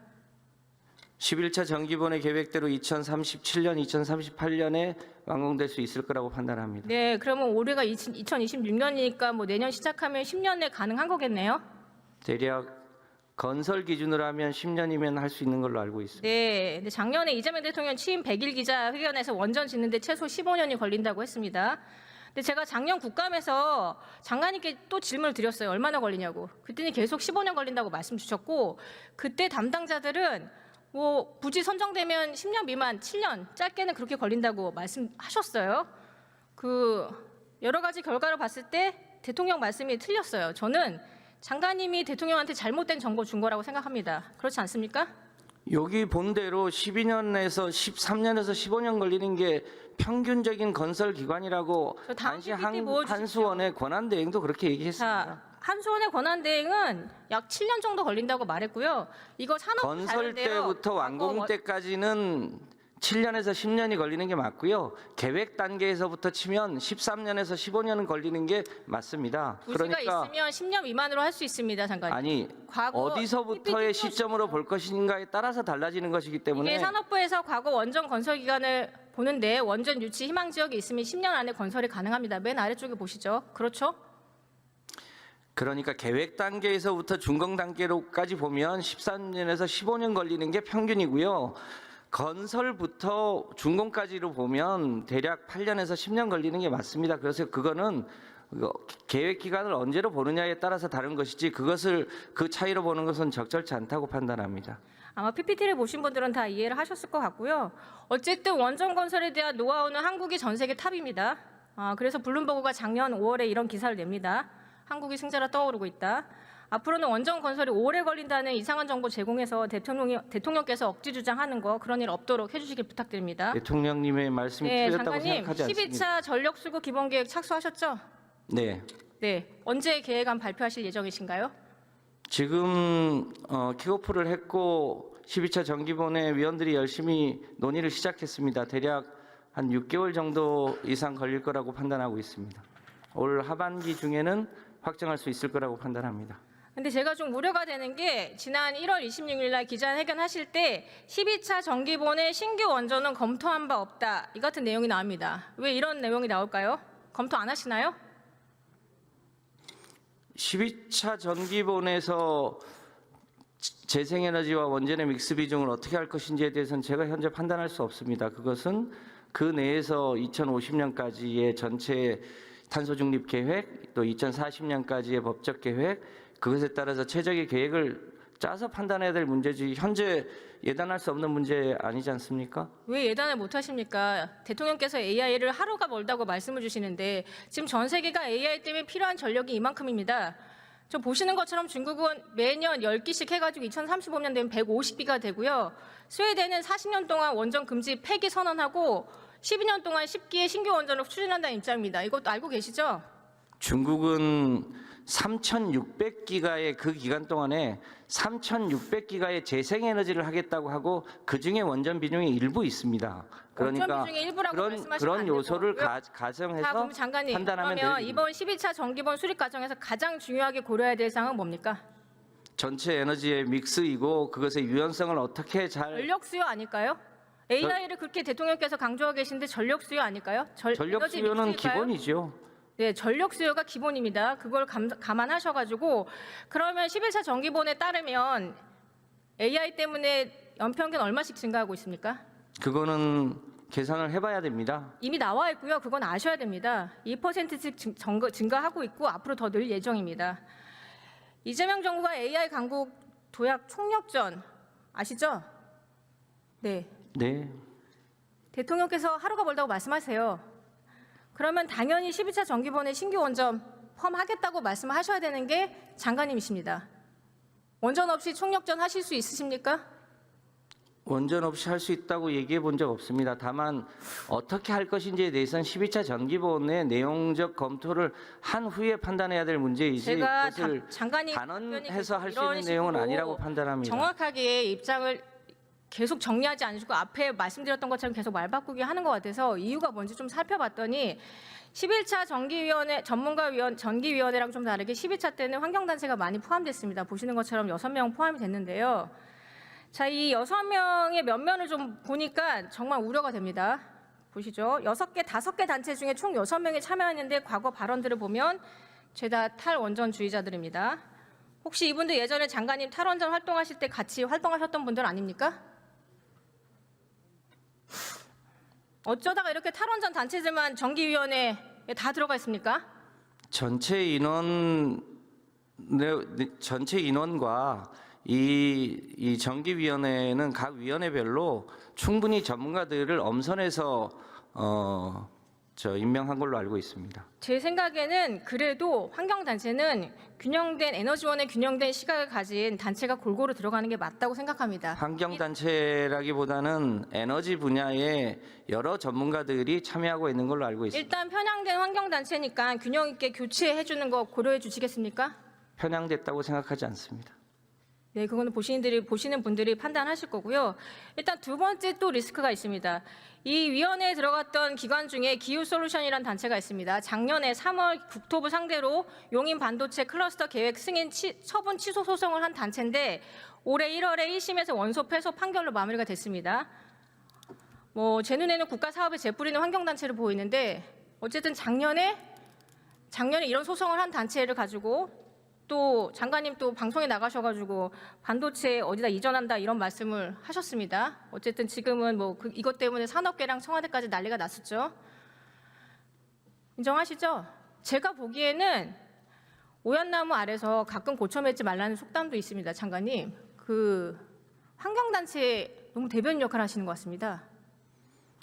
11차 정기본의 계획대로 2037년, 2038년에 완공될 수 있을 거라고 판단합니다.
네, 그러면 올해가 2026년이니까 뭐 내년 시작하면 10년 내 가능한 거겠네요.
대략 건설 기준으로 하면 10년이면 할 수 있는 걸로 알고 있습니다.
네, 근데 작년에 이재명 대통령 취임 100일 기자회견에서 원전 짓는데 최소 15년이 걸린다고 했습니다. 근데 제가 작년 국감에서 장관님께 또 질문을 드렸어요. 얼마나 걸리냐고. 그때는 계속 15년 걸린다고 말씀 주셨고, 그때 담당자들은 뭐 부지 선정되면 10년 미만, 7년, 짧게는 그렇게 걸린다고 말씀하셨어요. 그 여러 가지 결과를 봤을 때 대통령 말씀이 틀렸어요. 저는 장관님이 대통령한테 잘못된 정보 준 거라고 생각합니다. 그렇지 않습니까?
여기 본대로 12년에서 13년에서 15년 걸리는 게 평균적인 건설 기간이라고
저 다음
당시
PPT 보여주십시오.
한수원의 권한대행도 그렇게 얘기했습니다.
자, 한수원의 권한대행은 약 7년 정도 걸린다고 말했고요. 이거 산업
건설 때부터 완공 때까지는 7년에서 10년이 걸리는 게 맞고요. 계획 단계에서부터 치면 13년에서 15년은 걸리는 게 맞습니다.
부지가 있으면 10년 미만으로 할 수 있습니다, 장관님.
아니
과거
어디서부터의
PPT
시점으로 볼 것인가에 따라서 달라지는 것이기 때문에
이게 산업부에서 과거 원전 건설 기간을 보는데 원전 유치 희망 지역이 있으면 10년 안에 건설이 가능합니다. 맨 아래쪽에 보시죠. 그렇죠?
그러니까 계획 단계에서부터 준공 단계로까지 보면 13년에서 15년 걸리는 게 평균이고요. 건설부터 준공까지로 보면 대략 8년에서 10년 걸리는 게 맞습니다. 그래서 그거는 계획 기간을 언제로 보느냐에 따라서 다른 것이지 그것을 그 차이로 보는 것은 적절치 않다고 판단합니다.
아마 PPT를 보신 분들은 다 이해를 하셨을 것 같고요. 어쨌든 원전 건설에 대한 노하우는 한국이 전 세계 탑입니다. 그래서 블룸버그가 작년 5월에 이런 기사를 냅니다. 한국이 승자로 떠오르고 있다. 앞으로는 원전 건설이 오래 걸린다는 이상한 정보 제공해서 대통령께서 억지 주장하는 거 그런 일 없도록 해주시길 부탁드립니다.
대통령님의 말씀이 틀렸다고
장관님,
생각하지 않습니다.
12차 전력수급 기본계획 착수하셨죠?
네.
네. 언제 계획안 발표하실 예정이신가요?
지금 킥오프를 했고 12차 정기본회 위원들이 열심히 논의를 시작했습니다. 대략 한 6개월 정도 이상 걸릴 거라고 판단하고 있습니다. 올 하반기 중에는 확정할 수 있을 거라고 판단합니다.
근데 제가 좀 우려가 되는 게 지난 1월 26일 날 기자회견 하실 때 12차 정기본의 신규 원전은 검토한 바 없다. 이 같은 내용이 나옵니다. 왜 이런 내용이 나올까요? 검토 안 하시나요?
12차 정기본에서 재생에너지와 원전의 믹스 비중을 어떻게 할 것인지에 대해서는 제가 현재 판단할 수 없습니다. 그것은 그 내에서 2050년까지의 전체 탄소 중립 계획, 또 2040년까지의 법적 계획, 그것에 따라서 최적의 계획을 짜서 판단해야 될 문제지 현재 예단할 수 없는 문제 아니지 않습니까?
왜 예단을 못 하십니까? 대통령께서 AI를 하루가 멀다고 말씀을 주시는데 지금 전 세계가 AI 때문에 필요한 전력이 이만큼입니다. 저 보시는 것처럼 중국은 매년 10기씩 해가지고 2035년 되면 150기가 되고요. 스웨덴은 40년 동안 원전 금지 폐기 선언하고 12년 동안 10기의 신규 원전을 추진한다는 입장입니다. 이것도 알고 계시죠?
중국은 3,600기가의 그 기간 동안에 3,600기가의 재생에너지를 하겠다고 하고 그중에 원전 비중이 일부 있습니다. 그러니까
원전 비중의 일부라고 말씀하시면 안
그런
되고.
요소를
자,
가정해서
그럼 장관님,
판단하면
그러면
됩니다.
이번 12차 정기본 수립 과정에서 가장 중요하게 고려해야 될 사항은 뭡니까?
전체 에너지의 믹스이고 그것의 유연성을 어떻게 잘
전력 수요 아닐까요? AI를 그렇게 대통령께서 강조하고 계신데 전력 수요 아닐까요?
전력
에너지
수요는
믹스일까요?
기본이죠.
네, 전력 수요가 기본입니다. 그걸 감안하셔가지고 그러면 11차 정기본에 따르면 AI 때문에 연평균 얼마씩 증가하고 있습니까?
그거는 계산을 해봐야 됩니다.
이미 나와 있고요. 그건 아셔야 됩니다. 2%씩 증가하고 있고 앞으로 더 늘 예정입니다. 이재명 정부가 AI 강국 도약 총력전 아시죠? 네.
네.
대통령께서 하루가 멀다고 말씀하세요. 그러면 당연히 12차 정기본에 신규 원전 포함하겠다고 말씀하셔야 되는 게 장관님이십니다. 원전 없이 총력전 하실 수 있으십니까?
원전 없이 할 수 있다고 얘기해 본 적 없습니다. 다만 어떻게 할 것인지에 대해서는 12차 정기본의 내용적 검토를 한 후에 판단해야 될 문제이지
제가
그것을
장관님
단언해서 할 수
이런
있는 내용은
식으로
아니라고 판단합니다.
정확하게 입장을 계속 정리하지 않으시고 앞에 말씀드렸던 것처럼 계속 말 바꾸기 하는 것 같아서 이유가 뭔지 좀 살펴봤더니 11차 전기위원회랑 좀 다르게 12차 때는 환경단체가 많이 포함됐습니다. 보시는 것처럼 6명 포함이 됐는데요. 자, 이 6명의 면면을 좀 보니까 정말 우려가 됩니다. 보시죠. 5개 단체 중에 총 6명이 참여했는데 과거 발언들을 보면 죄다 탈원전주의자들입니다. 혹시 이분들 예전에 장관님 탈원전 활동하실 때 같이 활동하셨던 분들 아닙니까? 어쩌다가 이렇게 탈원전 단체들만 정기위원회에 다 들어가 있습니까?
전체 인원과 이 정기위원회는 각 위원회별로 충분히 전문가들을 엄선해서 임명한 걸로 알고 있습니다.
제 생각에는 그래도 환경단체는 균형된 에너지원의 균형된 시각을 가진 단체가 골고루 들어가는 게 맞다고 생각합니다.
환경단체라기보다는 에너지 분야에 여러 전문가들이 참여하고 있는 걸로 알고 있습니다.
일단 편향된 환경단체니까 균형 있게 교체해 주는 거 고려해 주시겠습니까?
편향됐다고 생각하지 않습니다.
네, 그거는 보시는 분들이 판단하실 거고요. 일단 두 번째 또 리스크가 있습니다. 이 위원회에 들어갔던 기관 중에 기후솔루션이라는 단체가 있습니다. 작년에 3월 국토부 상대로 용인 반도체 클러스터 계획 승인 처분 취소 소송을 한 단체인데 올해 1월에 1심에서 원소 패소 판결로 마무리가 됐습니다. 제 눈에는 국가 사업에 재뿌리는 환경단체로 보이는데 어쨌든 작년에 이런 소송을 한 단체를 가지고 또 장관님 또 방송에 나가셔가지고 반도체 어디다 이전한다 이런 말씀을 하셨습니다. 어쨌든 지금은 이것 때문에 산업계랑 청와대까지 난리가 났었죠. 인정하시죠? 제가 보기에는 오얏나무 아래서 가끔 고쳐 맺지 말라는 속담도 있습니다. 장관님, 환경단체 너무 대변인 역할 하시는 것 같습니다.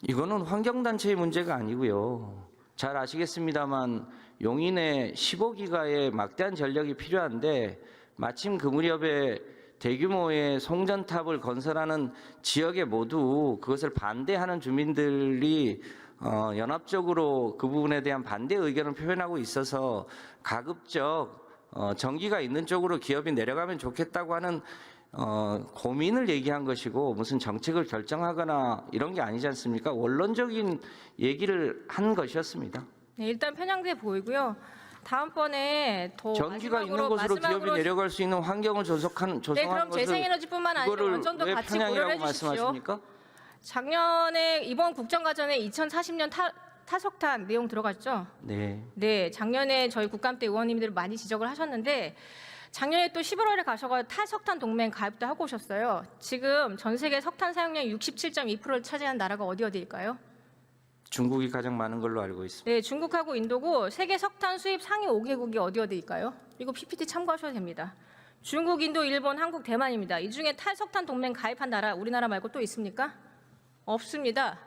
이거는 환경단체의 문제가 아니고요. 잘 아시겠습니다만 용인에 15기가의 막대한 전력이 필요한데 마침 그 무렵에 대규모의 송전탑을 건설하는 지역에 모두 그것을 반대하는 주민들이 연합적으로 그 부분에 대한 반대 의견을 표현하고 있어서 가급적 전기가 있는 쪽으로 기업이 내려가면 좋겠다고 하는 고민을 얘기한 것이고 무슨 정책을 결정하거나 이런 게 아니지 않습니까? 원론적인 얘기를 한 것이었습니다.
네, 일단 편향돼 보이고요. 다음번에 더
전기가 있는 곳으로 기업이 내려갈 수 있는 환경을 조성하는
네, 그럼
것을
재생에너지뿐만 아니라
그거를
원전도
왜
같이 고려해
편향이라고
주십시오.
말씀하십니까?
작년에 이번 국정과정에 2040년 탈석탄 내용 들어갔죠?
네.
네, 작년에 저희 국감 때 의원님들 많이 지적을 하셨는데 작년에 또 11월에 가셔서 탈석탄 동맹 가입도 하고 오셨어요. 지금 전 세계 석탄 사용량 67.2%를 차지한 나라가 어디일까요?
중국이 가장 많은 걸로 알고 있습니다.
네, 중국하고 인도고 세계 석탄 수입 상위 5개국이 어디일까요? 이거 PPT 참고하셔도 됩니다. 중국, 인도, 일본, 한국, 대만입니다. 이 중에 탈석탄 동맹 가입한 나라 우리나라 말고 또 있습니까? 없습니다.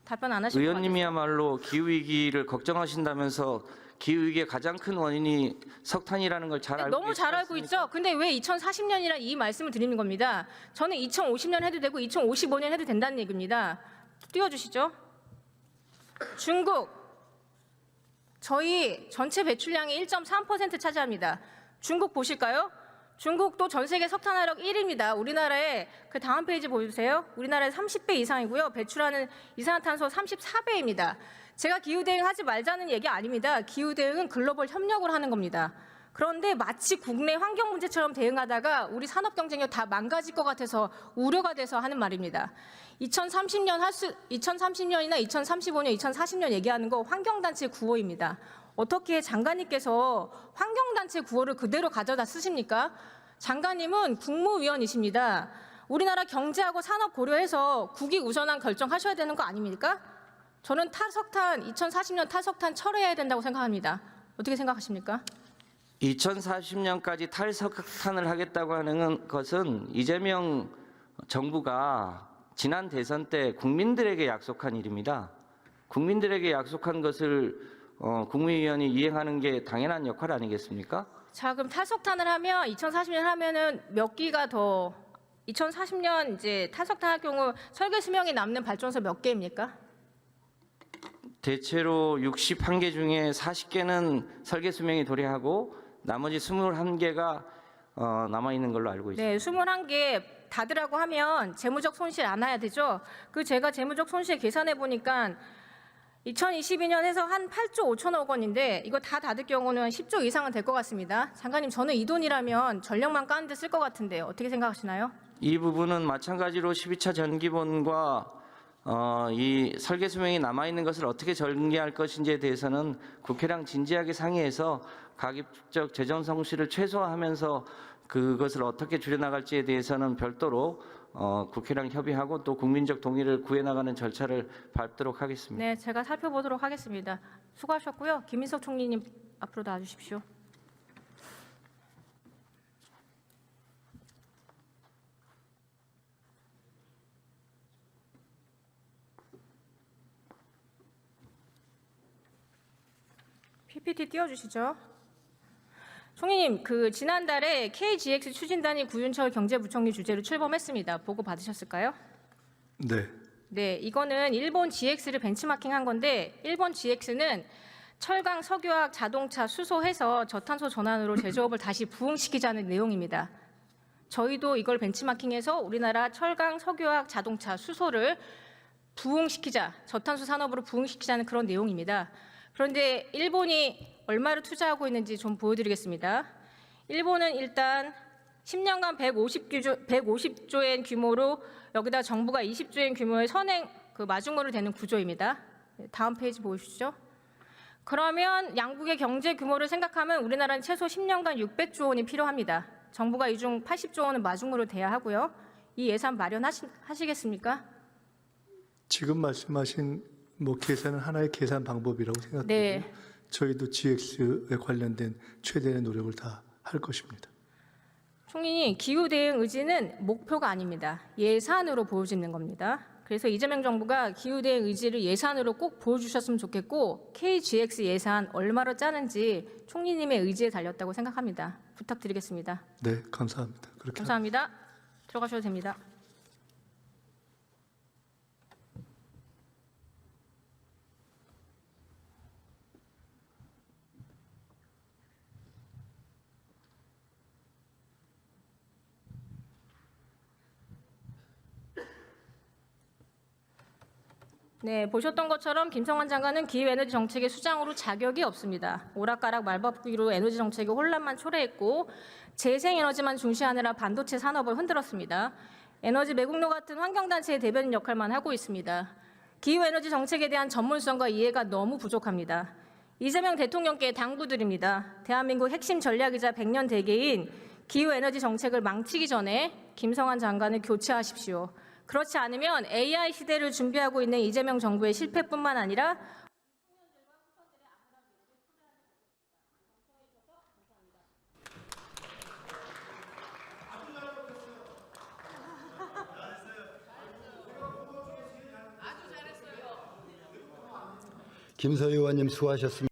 답변 안 하실 것 같아요.
의원님이야말로 기후위기를 걱정하신다면서 기후위기의 가장 큰 원인이 석탄이라는 걸 잘 알고
너무 잘 알고
계시지
있죠. 근데 왜 2040년이라 이 말씀을 드리는 겁니다. 저는 2050년 해도 되고 2055년 해도 된다는 얘기입니다. 띄워주시죠. 중국, 저희 전체 배출량의 1.3% 차지합니다. 중국 보실까요? 중국도 전 세계 석탄 화력 1위입니다. 우리나라의 그 다음 페이지 보여주세요. 우리나라의 30배 이상이고요. 배출하는 이산화탄소 34배입니다. 제가 기후대응 하지 말자는 얘기 아닙니다. 기후대응은 글로벌 협력을 하는 겁니다. 그런데 마치 국내 환경 문제처럼 대응하다가 우리 산업 경쟁력 다 망가질 것 같아서 우려가 돼서 하는 말입니다. 2030년이나 2035년, 2040년 얘기하는 거 환경단체 구호입니다. 어떻게 장관님께서 환경단체 구호를 그대로 가져다 쓰십니까? 장관님은 국무위원이십니다. 우리나라 경제하고 산업 고려해서 국익 우선한 결정하셔야 되는 거 아닙니까? 저는 2040년 탈석탄 철회해야 된다고 생각합니다. 어떻게 생각하십니까?
2040년까지 탈석탄을 하겠다고 하는 것은 이재명 정부가 지난 대선 때 국민들에게 약속한 일입니다. 국민들에게 약속한 것을 국무위원이 이행하는 게 당연한 역할 아니겠습니까?
자, 그럼 탈석탄을 하면 2040년 하면은 몇 기가 더 2040년 이제 탈석탄 할 경우 설계 수명이 남는 발전소 몇 개입니까?
대체로 61개 중에 40개는 설계 수명이 도래하고 나머지 21개가 남아 있는 걸로 알고 있습니다.
네, 21개 닫으라고 하면 재무적 손실 안 와야 되죠. 그 제가 재무적 손실 계산해 보니까 2022년 해서 한 8조 5천억 원인데 이거 다 닫을 경우는 10조 이상은 될 것 같습니다. 장관님, 저는 이 돈이라면 전력만 까는 데 쓸 것 같은데 어떻게 생각하시나요?
이 부분은 마찬가지로 12차 전기본과 이 설계 수명이 남아 있는 것을 어떻게 전개할 것인지에 대해서는 국회랑 진지하게 상의해서 가급적 재정 손실을 최소화하면서 그것을 어떻게 줄여나갈지에 대해서는 별도로 국회랑 협의하고 또 국민적 동의를 구해나가는 절차를 밟도록 하겠습니다.
네, 제가 살펴보도록 하겠습니다. 수고하셨고요. 김민석 총리님 앞으로 나와주십시오. PPT 띄워주시죠. 총리님, 지난달에 KGX 추진단이 구윤철 경제부총리 주재로 출범했습니다. 보고 받으셨을까요?
네.
네, 이거는 일본 GX를 벤치마킹한 건데 일본 GX는 철강, 석유화학, 자동차, 수소해서 저탄소 전환으로 제조업을 다시 부흥시키자는 내용입니다. 저희도 이걸 벤치마킹해서 우리나라 철강, 석유화학, 자동차, 수소를 부흥시키자, 저탄소 산업으로 부흥시키자는 그런 내용입니다. 그런데 일본이 얼마를 투자하고 있는지 좀 보여드리겠습니다. 일본은 일단 10년간 150조엔 규모로 여기다 정부가 20조엔 규모의 선행 마중물을 대는 구조입니다. 다음 페이지 보여주시죠. 그러면 양국의 경제 규모를 생각하면 우리나라는 최소 10년간 600조 원이 필요합니다. 정부가 이 중 80조 원은 마중물을 대야 하고요. 이 예산 마련하시겠습니까?
지금 말씀하신 계산은 하나의 계산 방법이라고 생각합니다.
네.
저희도 GX에 관련된 최대의 노력을 다 할 것입니다.
총리님, 기후 대응 의지는 목표가 아닙니다. 예산으로 보여지는 겁니다. 그래서 이재명 정부가 기후 대응 의지를 예산으로 꼭 보여주셨으면 좋겠고 KGX 예산 얼마로 짜는지 총리님의 의지에 달렸다고 생각합니다. 부탁드리겠습니다.
네, 감사합니다. 그렇게
감사합니다. 들어가셔도 됩니다. 네, 보셨던 것처럼 김성환 장관은 기후에너지 정책의 수장으로 자격이 없습니다. 오락가락 말바꾸기로 에너지 정책의 혼란만 초래했고 재생에너지만 중시하느라 반도체 산업을 흔들었습니다. 에너지 매국노 같은 환경단체의 대변인 역할만 하고 있습니다. 기후에너지 정책에 대한 전문성과 이해가 너무 부족합니다. 이재명 대통령께 당부드립니다. 대한민국 핵심 전략이자 100년 대계인 기후에너지 정책을 망치기 전에 김성환 장관을 교체하십시오. 그렇지 않으면 AI 시대를 준비하고 있는 이재명 정부의 실패뿐만 아니라
김서희 의원님 수고하셨습니다.